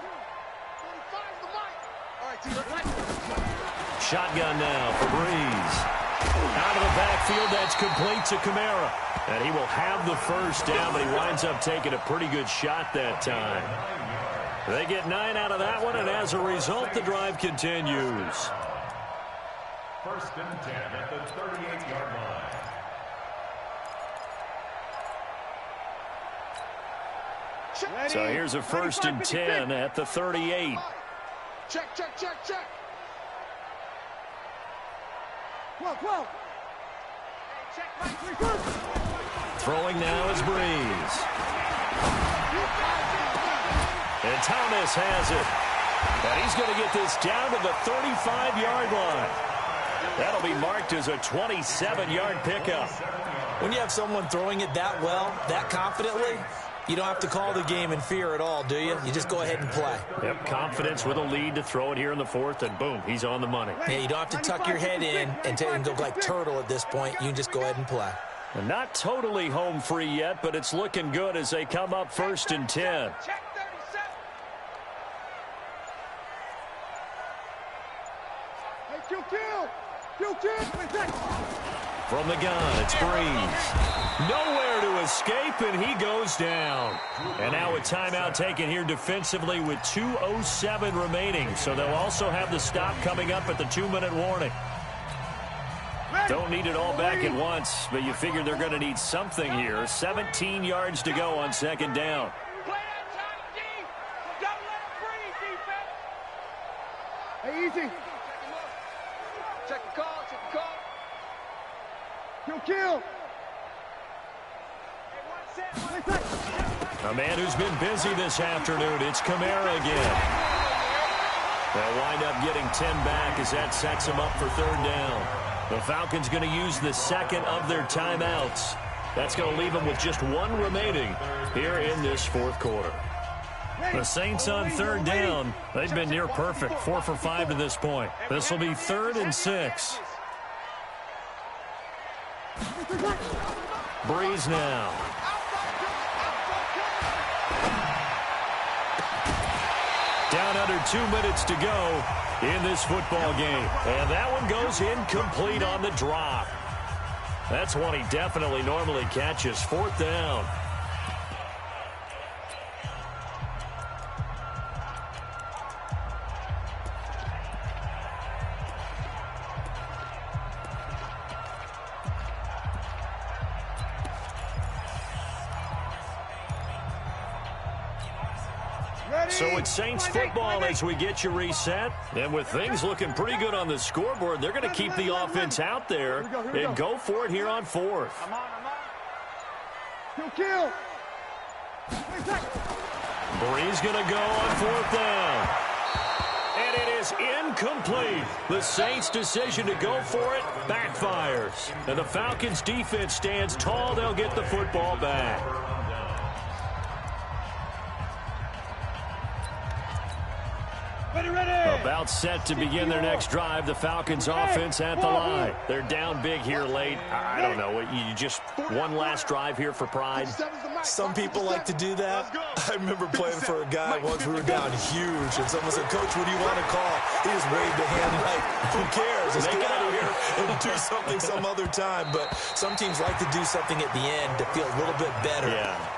Shotgun now for Breeze. Out of the backfield, that's complete to Kamara. And he will have the first down, but he winds up taking a pretty good shot that time. They get 9 out of that one, and as a result, the drive continues. 1st and 10 at the 38-yard line. So here's a 1st and 10 at the 38. Check. 12. Throwing now is Breeze. And Thomas has it. And he's going to get this down to the 35-yard line. That'll be marked as a 27-yard pickup. When you have someone throwing it that well, that confidently, you don't have to call the game in fear at all, do you? You just go ahead and play. Yep, confidence with a lead to throw it here in the 4th, and boom, he's on the money. Yeah, you don't have to tuck your head in and go like turtle at this point. You can just go ahead and play. And not totally home free yet, but it's looking good as they come up 1st and 10. Check 37. Hey, kill. From the gun, it's Breeze. Nowhere to escape, and he goes down. And now a timeout taken here defensively with 2:07 remaining. So they'll also have the stop coming up at the 2-minute warning. Don't need it all back at once, but you figure they're going to need something here. 17 yards to go on 2nd down. Play that tight D. Don't let it breathe, defense. Hey, easy. Check the call. Kill. A man who's been busy this afternoon. It's Kamara again. They'll wind up getting 10 back as that sets them up for 3rd down. The Falcons going to use the 2nd of their timeouts. That's going to leave them with just 1 remaining here in this 4th quarter. The Saints on 3rd down. They've been near perfect, 4 for 5 to this point. This will be 3rd and 6. Breeze now. Down under 2 minutes to go in this football game. And that one goes incomplete on the drop. That's one he definitely normally catches. 4th down. So it's Saints football as we get you reset. And with things looking pretty good on the scoreboard, they're going to keep the offense out there and go for it here on fourth. I'm on. Kill. Bree's going to go on fourth down. And it is incomplete. The Saints' decision to go for it backfires. And the Falcons' defense stands tall. They'll get the football back. About set to begin their next drive. The Falcons offense at the line. They're down big here late. I don't know. You just one last drive here for pride. Some people like to do that. I remember playing for a guy once. We were down huge, and someone said, "Coach, what do you want to call?" He just waved a hand like, "Who cares? Let's get out of here and do something some other time." But some teams like to do something at the end to feel a little bit better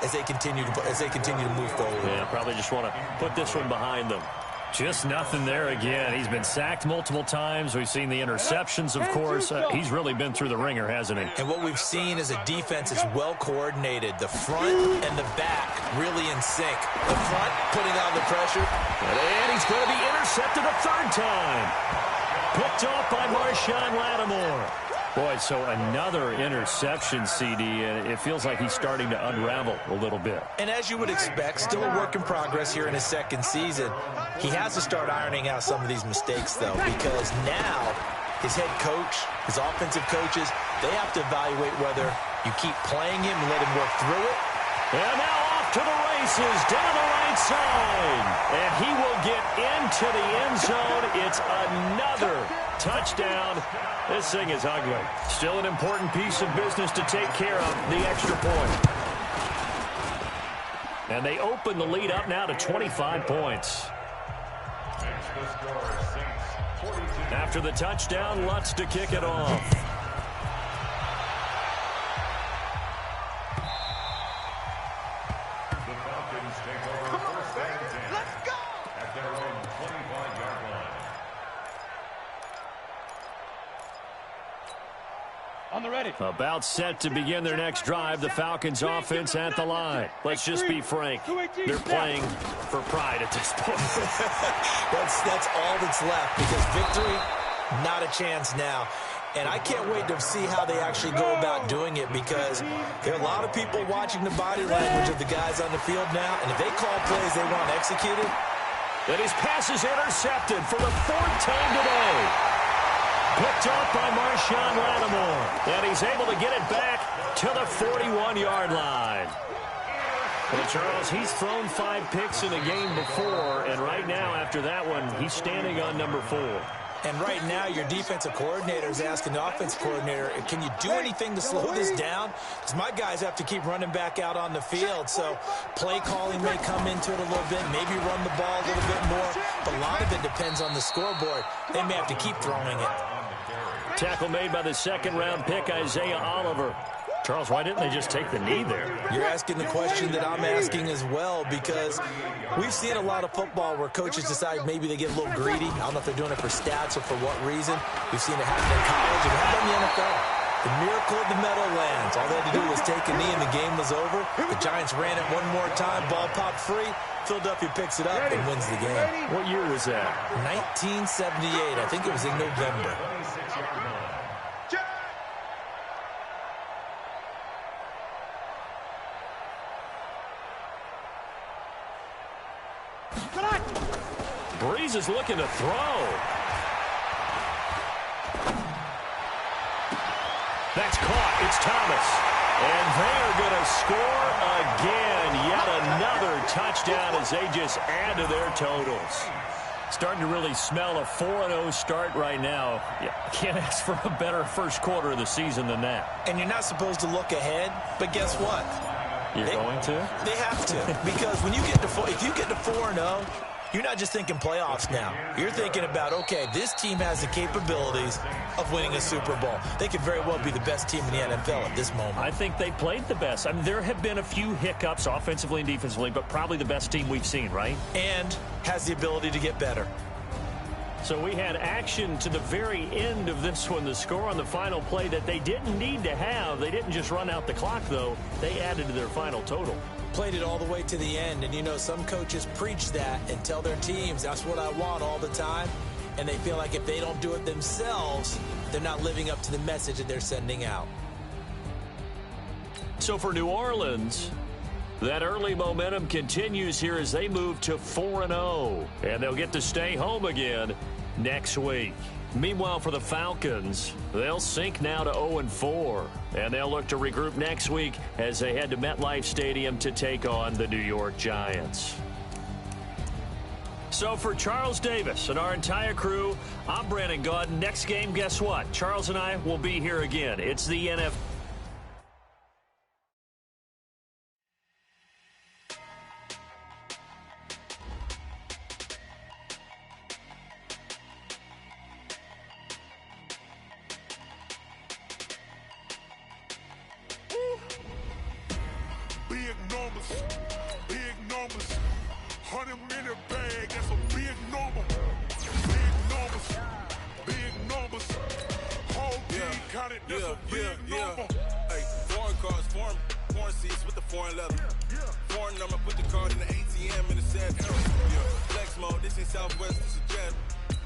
as they continue to move forward. Yeah, probably just want to put this one behind them. Just nothing there again. He's been sacked multiple times. We've seen the interceptions, of course. He's really been through the ringer, hasn't he? And what we've seen is a defense is well coordinated. The front and the back really in sync. The front putting on the pressure. And he's going to be intercepted a third time. Picked off by Marshawn Lattimore. Boy, so another interception, CD, and it feels like he's starting to unravel a little bit. And as you would expect, still a work in progress here in his second season. He has to start ironing out some of these mistakes, though, because now his head coach, his offensive coaches, they have to evaluate whether you keep playing him and let him work through it. And now off to the races, down the right side. And he will get into the end zone. It's another touchdown. This thing is ugly. Still an important piece of business to take care of, the extra point. And they open the lead up now to 25 points. After the touchdown, Lutz to kick it off. The Falcons take over first and 10. Let's go! At their own 25-yard line. On the ready. About set to begin their next drive. The Falcons offense at the line. Let's just be frank. They're playing for pride at this point. That's all that's left, because victory, not a chance now. And I can't wait to see how they actually go about doing it, because there are a lot of people watching the body language of the guys on the field now, and if they call plays they want executed. And his pass is intercepted for the fourth time today. Picked off by Marshawn Lattimore. And he's able to get it back to the 41-yard line. Well, Charles, he's thrown 5 picks in a game before, and right now, after that one, he's standing on number 4. And right now, your defensive coordinator is asking the offensive coordinator, can you do anything to slow this down? Because my guys have to keep running back out on the field. So play calling may come into it a little bit, maybe run the ball a little bit more. But a lot of it depends on the scoreboard. They may have to keep throwing it. Tackle made by the second-round pick, Isaiah Oliver. Charles, why didn't they just take the knee there? You're asking the question that I'm asking as well, because we've seen a lot of football where coaches decide maybe they get a little greedy. I don't know if they're doing it for stats or for what reason. We've seen it happen in college and happen in the NFL. The miracle of the Meadowlands. All they had to do was take a knee and the game was over. The Giants ran it one more time. Ball popped free. Philadelphia picks it up and wins the game. What year was that? 1978. I think it was in November. Breeze is looking to throw. That's caught. It's Thomas. And they are going to score again. Yet another touchdown as they just add to their totals. Starting to really smell a 4-0 start right now. Yeah, can't ask for a better first quarter of the season than that. And you're not supposed to look ahead, but guess what? You're going to? They have to. Because when you get to if you get to 4-0, you're not just thinking playoffs now. You're thinking about, okay, this team has the capabilities of winning a Super Bowl. They could very well be the best team in the NFL at this moment. I think they played the best. I mean, there have been a few hiccups offensively and defensively, but probably the best team we've seen, right? And has the ability to get better. So we had action to the very end of this one. The score on the final play that they didn't need to have. They didn't just run out the clock, though. They added to their final total. Played it all the way to the end. And, you know, some coaches preach that and tell their teams, that's what I want all the time. And they feel like if they don't do it themselves, they're not living up to the message that they're sending out. So for New Orleans, that early momentum continues here as they move to 4-0. And they'll get to stay home again next week. Meanwhile, for the Falcons, they'll sink now to 0-4. And they'll look to regroup next week as they head to MetLife Stadium to take on the New York Giants. So for Charles Davis and our entire crew, I'm Brandon Gaudin. Next game, guess what? Charles and I will be here again. It's the NFL. Big numbers, 100-minute bag, that's a big number. Big numbers, whole team counted, that's a big number. Hey, foreign cars, foreign seats with the foreign leather. Foreign number, put the card in the ATM in the set. Flex mode, this ain't Southwest, this is jet.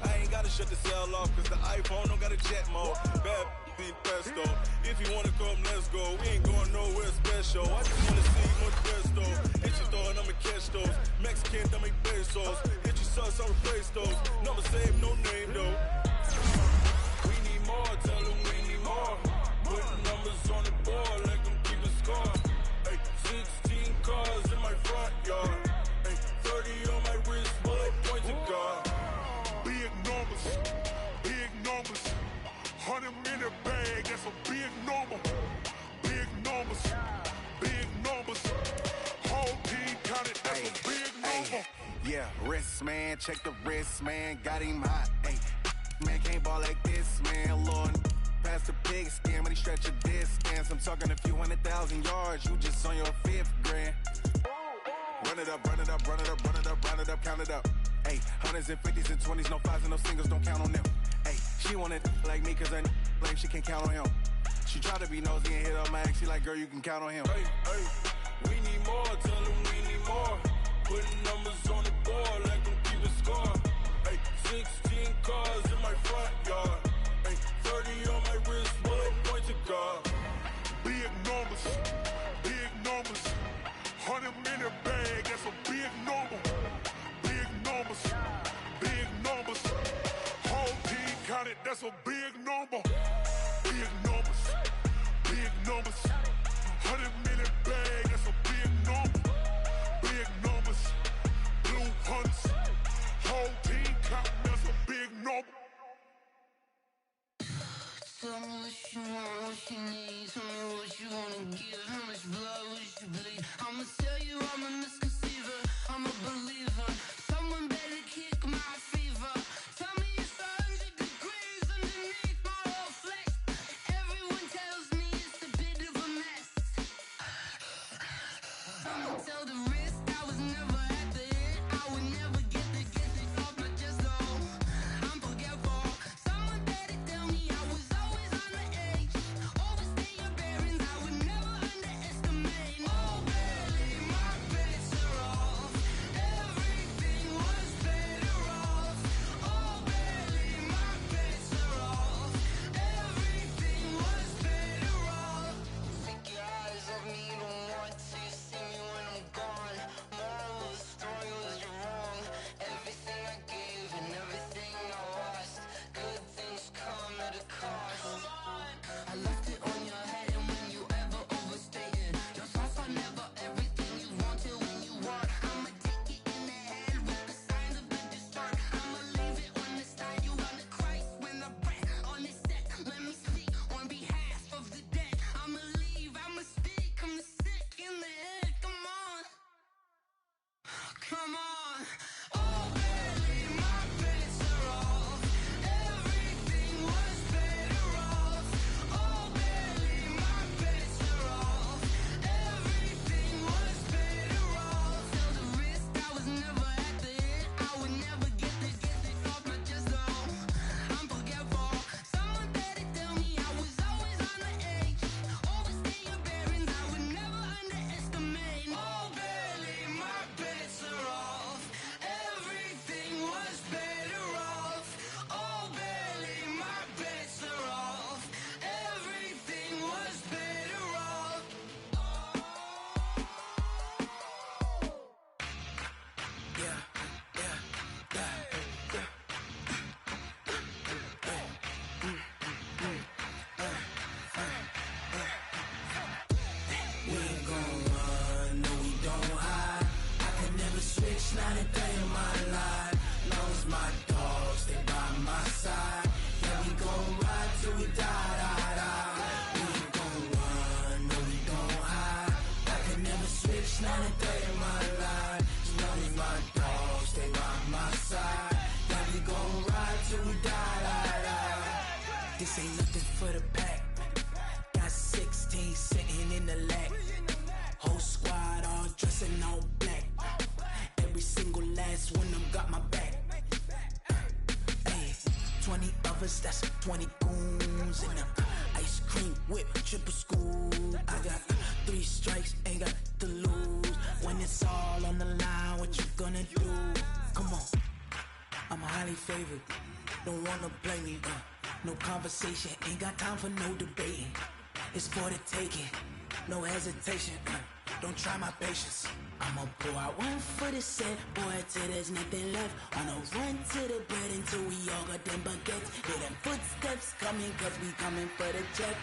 I ain't gotta shut the cell off, cause the iPhone don't got a jet mode. Bad be pesto. If you wanna come, let's go. We ain't going nowhere special. I just wanna see much resto. Hit your throw and I'ma catch those. Mexican, I make pesos. Hit your sauce, I'll replace those. Number save, no name though. We need more, tell them we need more. Put numbers on the board, let them keep a score. Hey, 16 cars in my front yard. Hey, 30 on my wrist, bullet point to God. Big numbers, 100-minute bag, that's a big number. Big numbers, whole team counted, that's a big number. Yeah, wrist man, check the wrist man, got him hot. Hey, man can't ball like this, man. Lord, past the pig skin, when he stretch a distance. I'm talking a few 100,000 yards, you just on your 5th grand. Run it up, run it up, run it up, run it up, run it up, count it up. Hey, 100s and 50s and 20s, no 5s and no singles, don't count on them. Hey, she wanted like me cause her blame, she can't count on him. She tried to be nosy and hit up my ex, she like, girl, you can count on him. Hey, we need more, tell them we need more. Putting numbers on the board, let them keep a score. Hey, 16 cars in my front yard. Hey, 30 on my wrist, bullet point to God. Big numbers, 100-minute bag, that's a big number. Big numbers, whole team counted, that's a big number. Big numbers, 100-minute bag, that's a big number. Big numbers, blue hunts, whole team counting, that's a big number. Tell me what you want, what you need. Tell me what you wanna give. How much blood would you bleed? I'ma tell you I'm a misconceiver. I'm a believer. Someone better kick my fever. Tell me it's 100 degrees underneath my whole flex. Everyone tells me it's a bit of a mess. I'ma tell the risk I was never at the end. I would never get the off my chest though. I'm forgetful. Someone better tell me I was always on the edge. Overstay your bearings, I would never underestimate. Oh baby, my bets are off. Everything was better off. Oh baby, my bets are off. Everything was better off. Take your eyes off me, don't want to see me when I'm gone. not a day in my life. As long as my dogs stay by my side, yeah, we gon' ride till we die. This ain't nothing for the pack. Got 16 sitting in the lag. Whole squad all dressing all black. Every single last one of them got my back. Hey, 20 of us, that's 20 goons in them. Ice cream whip, triple scoop. I got 3 strikes, ain't got to lose. When it's all on the line, what you gonna do? Come on, I'm highly favored. Don't wanna play me, no conversation, ain't got time for no debating. It's for the taking, no hesitation. Don't try my patience. I'ma pour out one for the set, boy, till there's nothing left. On a run to the bread until we all got them baguettes. Hear them footsteps coming, cause we coming for the check.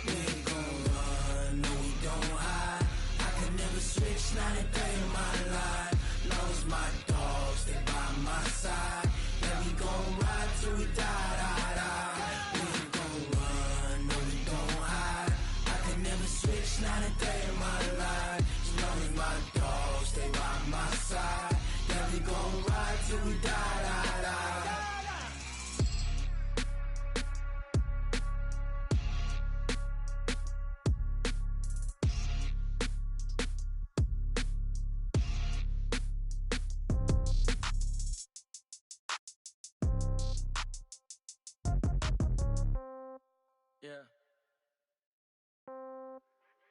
We ain't gon' run, no we don't hide. I can never switch, not a day in my life. Long as my dogs stay by my side, yeah, we gon' ride till we die. We ain't gon' run, no we don't hide. I can never switch, not a day in my life. As long as my dogs stay by my side, yeah, we gon' ride till we die.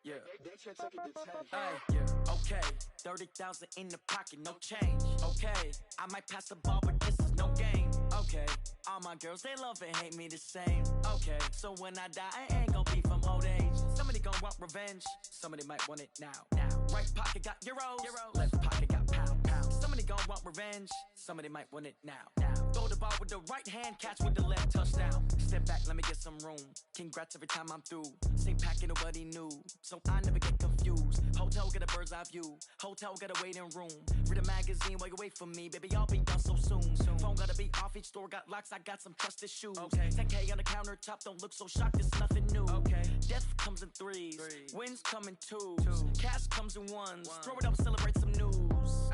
Yeah. Hey, yeah. Okay, 30,000 in the pocket, no change. Okay, I might pass the ball, but this is no game. Okay, all my girls, they love and hate me the same. Okay, so when I die, I ain't gon' be from old age. Somebody gon' want revenge, somebody might want it now. Right pocket got euros, left pocket got pound. Somebody gon' want revenge, somebody might want it now. Throw the ball with the right hand, catch with the left, touchdown. Step back, let me get some room. Congrats every time I'm through. Same packet, nobody knew, so I never get confused. Hotel get a bird's eye view, hotel got a waiting room. Read a magazine while you wait for me, baby, I'll be done so soon. Phone gotta be off, each store got locks, I got some trusted shoes. 10K on the countertop, don't look so shocked, it's nothing new. Death comes in threes, wins come in twos, cash comes in ones. Throw it up, celebrate some news.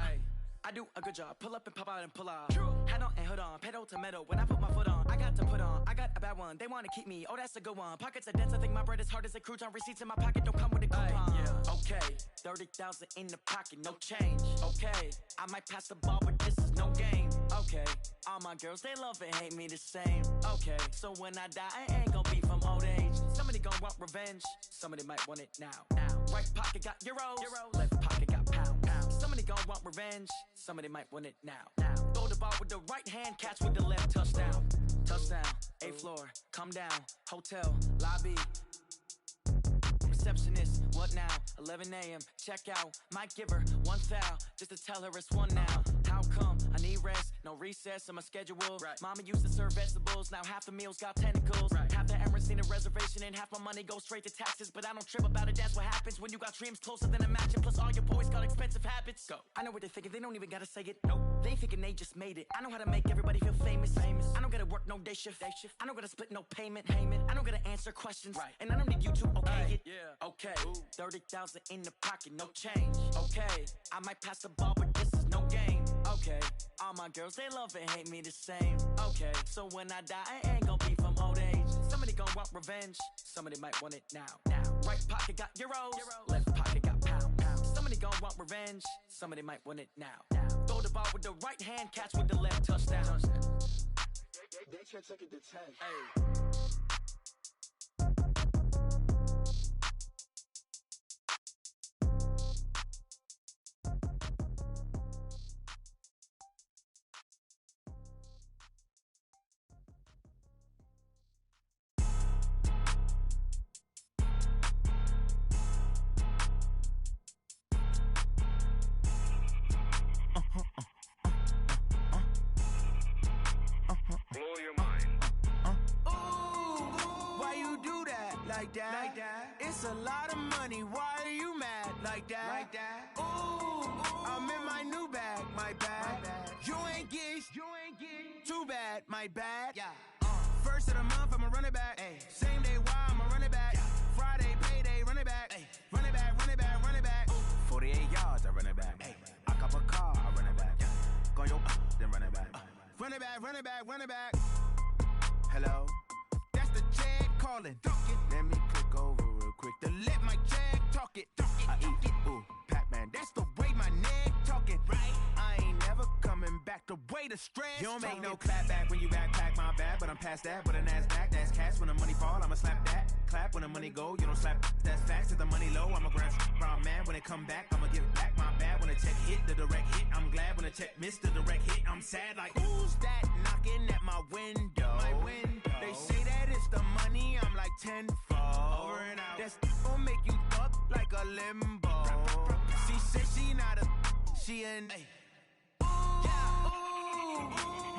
I do a good job, pull up and pop out and pull out. Hat on and hood on, pedal to metal. When I put my foot on, I got to put on. I got a bad one, they wanna keep me, oh that's a good one. Pockets are dense, I think my bread is hard as a crouton. Receipts in my pocket don't come with a coupon. Okay, 30,000 in the pocket, no change. Okay, I might pass the ball, but this is no game. Okay, all my girls, they love and hate me the same. Okay, so when I die, I ain't gon' be from old age. Somebody gon' want revenge, somebody might want it now. Right pocket got euros, left pocket got pound. Somebody gon' want revenge, somebody might want it now. Throw the ball with the right hand, catch with the left, touchdown. Touchdown, 8th floor, come down, hotel, lobby. Receptionist, what now? 11 a.m., check out. Might give her one foul, just to tell her it's one now. How come? I need rest, no recess in my schedule. Mama used to serve vegetables, now half the meals got tentacles. Half the errands need a reservation and half my money goes straight to taxes. But I don't trip about it, that's what happens when you got dreams closer than a mansion. Plus all your boys got expensive habits. Go. I know what they're thinking, they don't even gotta say it. Nope. They thinking they just made it. I know how to make everybody feel famous. I don't gotta work no day shift. I don't gotta split no payment. I don't gotta answer questions. And I don't need you to okay it. Okay, 30,000 in the pocket, no change. Okay, I might pass the ball, but this is no game. Okay, all my girls, they love and hate me the same. Okay, so when I die, I ain't gon' be from old age. Somebody gon' want revenge, somebody might want it now. Right pocket got euros, left pocket got pound. Somebody gon' want revenge, somebody might want it now. Throw the ball with the right hand, catch with the left, touchdown. They can't take it to 10. Hey. Like that. It's a lot of money. Why are you mad like that? Ooh, I'm in my new bag. My bad. You ain't get too bad. My bad. Yeah. First of the month, I'ma run it back. Same day, why I'ma run it back. Friday, payday, run it back. Run it back. run it back. Hello? That's the check calling. Let me click over real quick to let my check talk it. I eat, ooh, Pac-Man. That's the way my neck talking. Right? I ain't never coming back the way the stress. You don't make no clap back when you backpack, my bad. But I'm past that with a NASDAQ. That's cash when the money fall, I'ma slap that. Clap when the money go, you don't slap. That's facts. If the money low, I'ma grab brown man. When it come back, I'ma give back my bad. When the check hit, the direct hit. I'm glad when the check missed the direct hit. I'm sad like, who's that knocking at my window? My window. They say that it's the money, I'm like tenfold. Over and out. That's gon' make you up like a limbo. She said she not a, she an. Hey. Yeah. Ooh,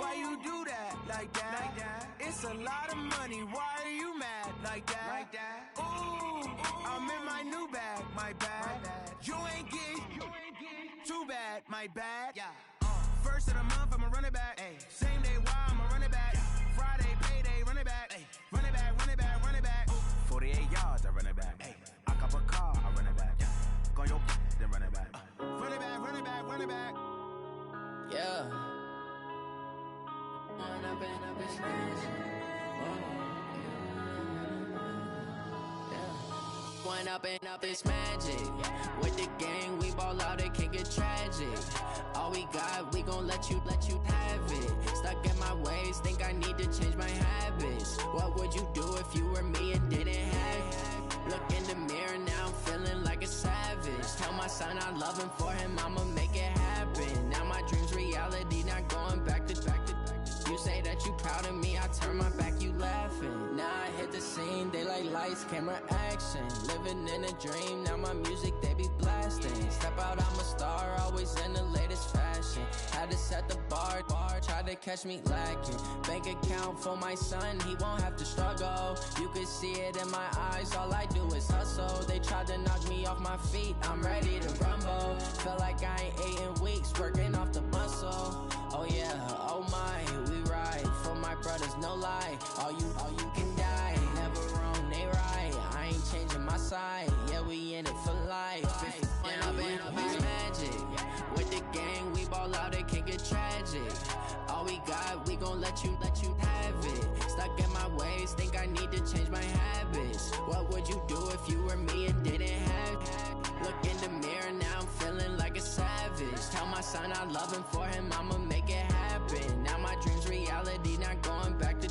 why you do that like that? It's a lot of money. Why are you mad like that? Ooh, I'm in my new bag, my bad. You ain't get too bad, my bad. Yeah. First of the month, I'ma run it back. Ay. Same day, why I'ma run it back. Friday, payday, run it back. Ay. Run it back, run it back, run it back. 48 yards, I run it back. Ay. I cop a car, I run it back. Go your then run it back. Run it back, run it back, run it back. Yeah. Run up and up his hands. One up and up is magic. With the gang, we ball out, it can get tragic. All we got, we gon' let you have it. Stuck in my ways, think I need to change my habits. What would you do if you were me and didn't have it? Look in the mirror, now I'm feeling like a savage. Tell my son I love him, for him I'ma make it happen. Now my dream's reality, not going back to. You say that you proud of me, I turn my back, you laughing. Now I hit the scene, they like lights, camera, action. Living in a dream, now my music, they be blasting. Step out, I'm a star, always in the latest fashion. Had to set the bar, try to catch me lacking. Bank account for my son, he won't have to struggle. You can see it in my eyes, all I do is hustle. They tried to knock me off my feet, I'm ready to rumble. Feel like I ain't ate in weeks, working off the muscle. Oh yeah, oh my, we ride for my brothers, no lie. All you can die, never wrong, they right. I ain't changing my side, yeah, we in it for life. And up is magic. With the gang, we ball out, it can get tragic. All we got, we gon' let you have it. Stuck in my ways, think I need to change my habits. What would you do if you were me and didn't have it? Look in the mirror, now I'm feeling like a savage. Tell my son I love him, for him I'ma make it happen. Now my dream's reality, not going back to.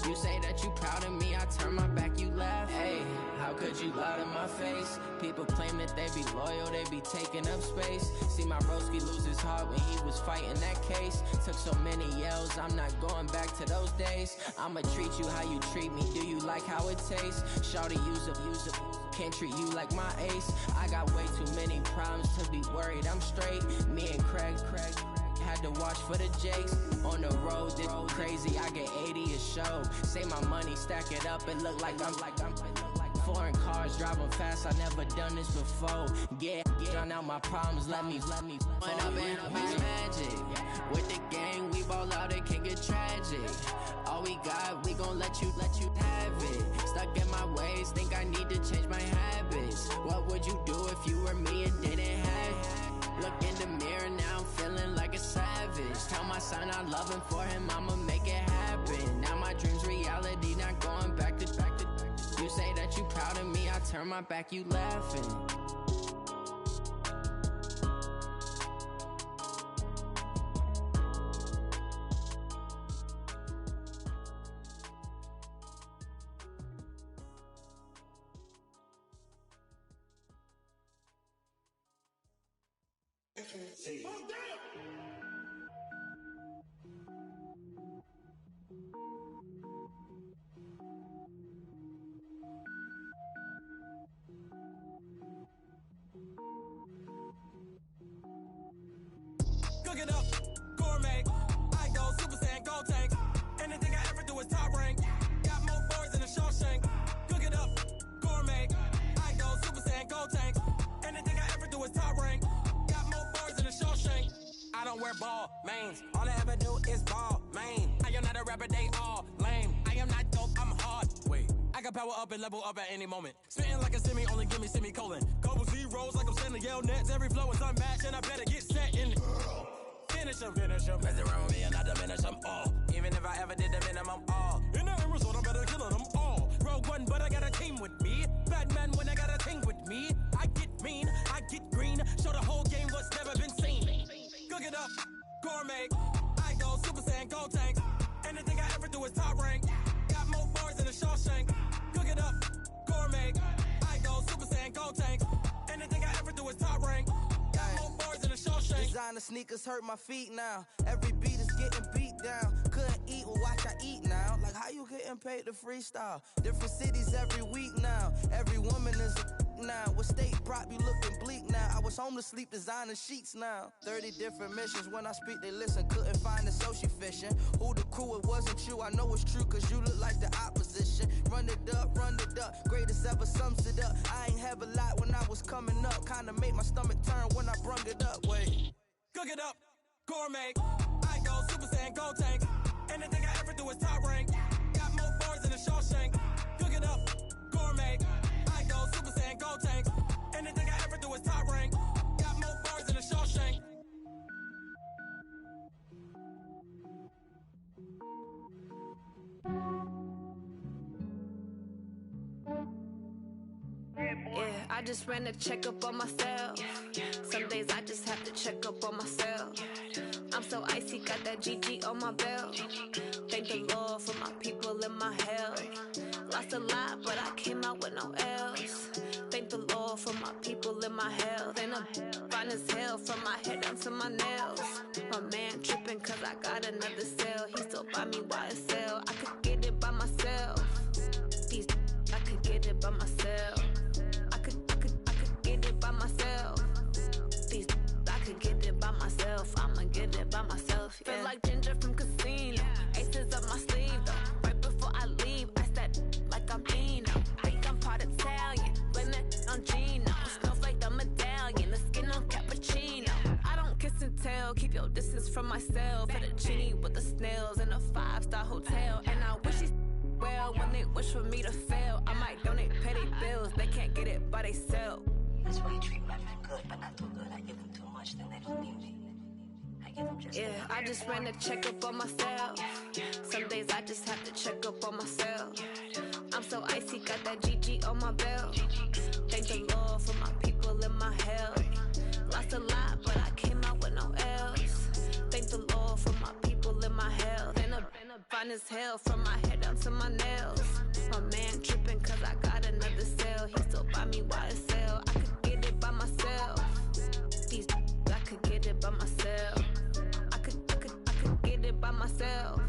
You say that you proud of me, I turn my back, you laugh. Hey, how could you lie to my face? People claim that they be loyal, they be taking up space. See my broski lose his heart when he was fighting that case. Took so many yells, I'm not going back to those days. I'ma treat you how you treat me, do you like how it tastes? Shawty, use up, can't treat you like my ace. I got way too many problems to be worried, I'm straight. Me and Craig had to watch for the Jakes. On the road, this crazy, I get 80 a show. Say my money, stack it up, and look like I'm foreign cars, driving fast, I never done this before. Get on out my problems, let me Run up and up is magic. With the gang, we ball out, it can get tragic. All we got, we gon' let you have it. Stuck in my ways, think I need to change my habits. What would you do if you were me and didn't have it? Look in the mirror, now I'm feeling like a savage. Tell my son I love him, for him I'ma make it happen. Now my dream's reality, not going back to. You say that you proud of me, I turn my back, you laughing. Cook it up, gourmet. I go Super Saiyan, gold tank. Anything I ever do is top rank. Got more boys than a Shawshank. Cook it up, gourmet. I go Super Saiyan, gold tank. Anything I ever do is top rank. Got more boys than a Shawshank. I don't wear ball mains. All I ever do is ball main. I am not a rapper, they all lame. I am not dope, I'm hard. Wait, I can power up and level up at any moment. Spitting like a semi, only give me semicolon. Couple zeros like I'm sending yell nets. Every flow is unmatched and I better get set in. finish them. Mess around with me and I diminish them all. Even if I ever did the minimum, all. In the end result, I'm better killing them all. Rogue One, but I got a team with me. Batman when I got a thing with me. I get mean, I get green. Show the whole game what's never been seen. Cook it up, gourmet. I go Super Saiyan, go tank. Anything I ever do is top rank. Got more bars than a Shawshank. Cook it up, gourmet. I go Super Saiyan, go tank. Anything I ever do is top rank. Got more bars than a Shawshank. Designer sneakers hurt my feet now. Every beat is getting beat down. Couldn't eat, well watch I eat now. Like how you getting paid to freestyle? Different cities every week now. Every woman is a now. What state prop you looking bleak now? I was home to sleep designer sheets now. 30 different missions. When I speak they listen. Couldn't find it so she fishing. Who the crew, it wasn't you. I know it's true cause you look like the opposition. Run it up, greatest ever sums it up. I ain't have a lot when I was coming up. Kinda made my stomach turn when I brung it up. Wait. Cook it up, gourmet. I go Super Saiyan, go tank. Anything I ever do is top rank. Got more bars than a Shawshank. Cook it up, gourmet. I go Super Saiyan, go tank. Anything I ever do is top rank. Got more bars than a Shawshank. Yeah, I just ran a checkup on myself. Some days I just have to check up on myself. I'm so icy, got that GG on my belt. Thank the Lord for my people in my health. Lost a lot, but I came out with no else. Thank the Lord for my people in my health. And I'm fine as hell from my head down to my nails. My man tripping cause I got another cell. He still buy me YSL. I could get it by myself. These I could get it by myself. I could get it by myself. These I could get it by myself. I'ma get it by myself. Yeah. Feel like Ginger from Casino. Aces up my sleeve though. Right before I leave, I said like I'm Eno. Think I'm part Italian. Blame it on Gino. Snowflake the medallion. The skin on cappuccino. I don't kiss and tell. Keep your distance from myself. Fettuccine with the snails in a 5-star hotel. And I wish he's well when they wish for me to fail. I might donate petty bills. They can't get it by they self. That's why you treat women good, but not too good. I give them too much, then they don't need me. I give them just yeah, I just ran a checkup on myself. Some days I just have to check up on myself. I'm so icy, got that GG on my belt. Thank the Lord for my people in my health. Lost a lot, but I came out with no else. Thank the Lord for my people in my health. And I'm fine as hell from my head down to my nails. My man tripping cause I got another cell. He still buy me YSL. I could get it by myself. These I could get it by myself. I could get it by myself.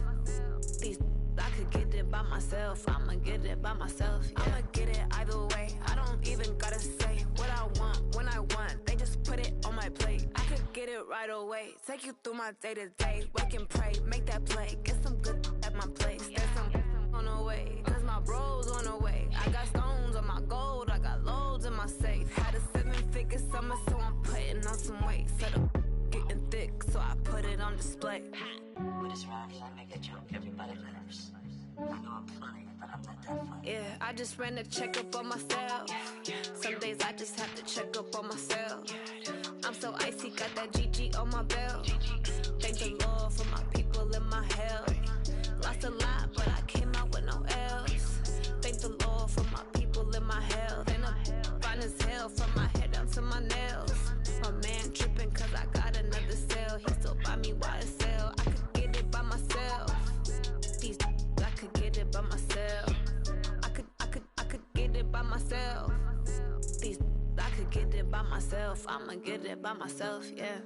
These I could get it by myself. I'ma get it by myself. Yeah. I'ma get it either way. I don't even gotta say what I want when I want. They just put it on my plate. I could get it right away. Take you through my day to day. Wake and pray, make that play. Get some good at my place. There's some on the way. Cause my bros on the way. I got stones on my gold. I got loads in my safe. Had a 7-figure summer, so I'm putting on some weight. Set up getting thick, so I put it on display. With this rhymes, I make a joke. Everybody laughs. I know I'm funny, but I'm not that funny. Yeah, I just ran a checkup on myself. Some days I just have to check up on myself. I'm so icy, got that GG on my belt. Thank the Lord for my people in my health. Lost a lot, but I came out with no else. Thank the Lord for my people in my health. And I'm fine as hell from my head down to my nails. My man tripping cause I got another cell. He still buy me YSL. I could get it by myself. These I could get it by myself. I could get it by myself. These I could get it by myself. I'ma get it by myself, yeah.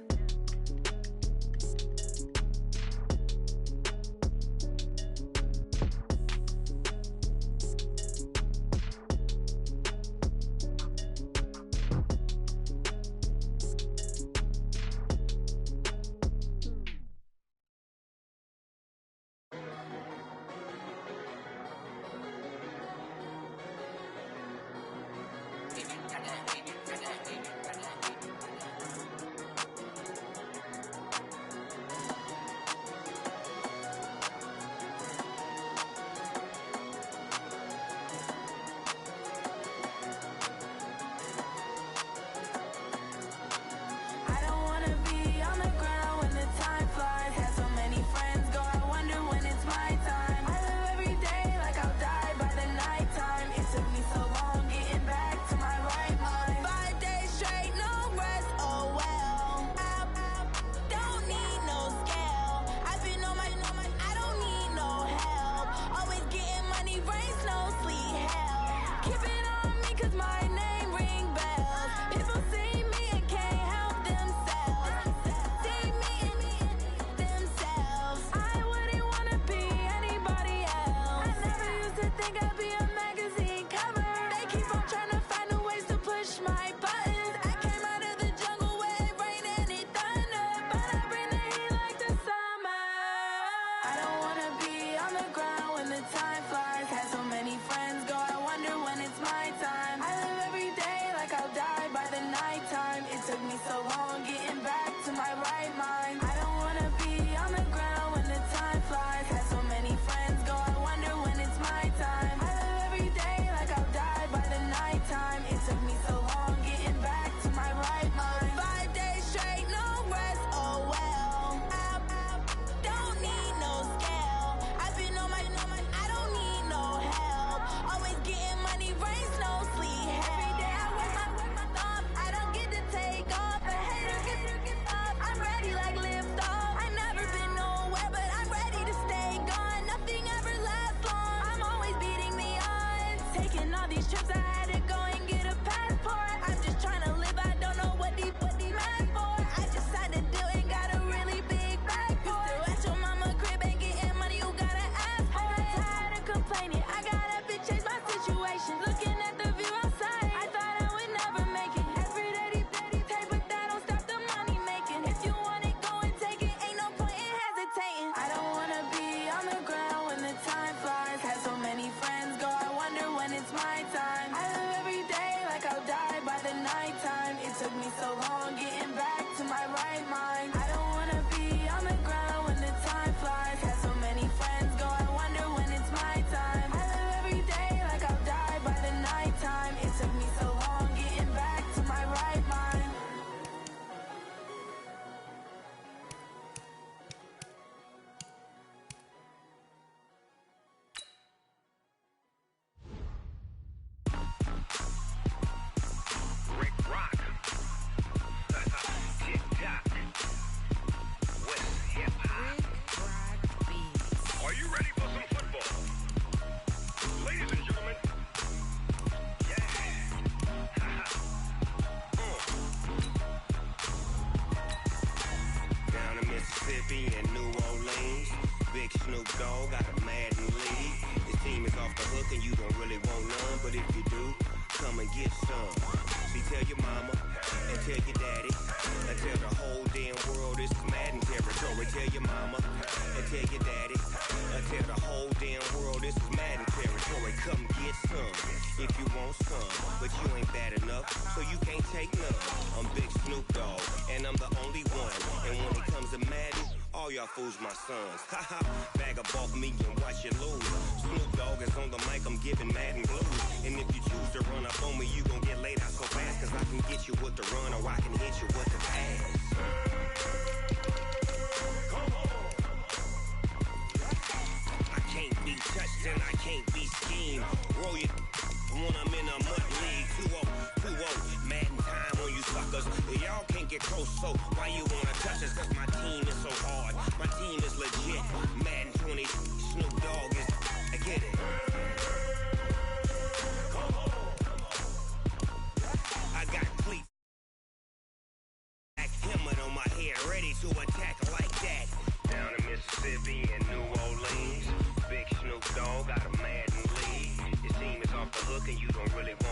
took me so long getting back to my right mind. I don't wanna be on the ground when the time flies. Had so many friends go, I wonder when it's my time. I live every day like I'll die by the nighttime. It took me so long getting back to my right mind. Rick Rock. Tick-tock. West hip-hop. Are you ready for some football? Ladies and gentlemen. Yeah. Down in Mississippi and New Orleans, Big Snoop Dogg got a Madden lead. His team is off the hook and you don't really want none, but if you do, come and get some. See, tell your mama and tell your daddy and tell the whole damn world this is Madden territory. Tell your mama and tell your daddy and tell the whole damn world this is Madden territory. Come get some if you want some, but you ain't bad enough, so you can't take none. I'm Big Snoop Dogg and I'm the only one. And when it comes to Madden, all y'all fools my sons. Haha, bag up off me and watch you lose. Snoop Dogg is on the mic, I'm giving Madden blues. And if you choose to run up on me, you gon' get laid out so fast, cause I can get you with the run or I can hit you with the pass. I can't be touched and I can't be schemed. Roll you when I'm in a mud league. 2-0, Madden time on you suckers. Y'all can't get close, so why you wanna touch us? Cause my team is so hard, my team is legit. Madden 20, Snoop Dogg is, I get it. I got cleats hammered on my head, ready to attack like that. Down in Mississippi and New Orleans, Big Snoop Dogg got a Madden lead. His team is off the hook and you don't really want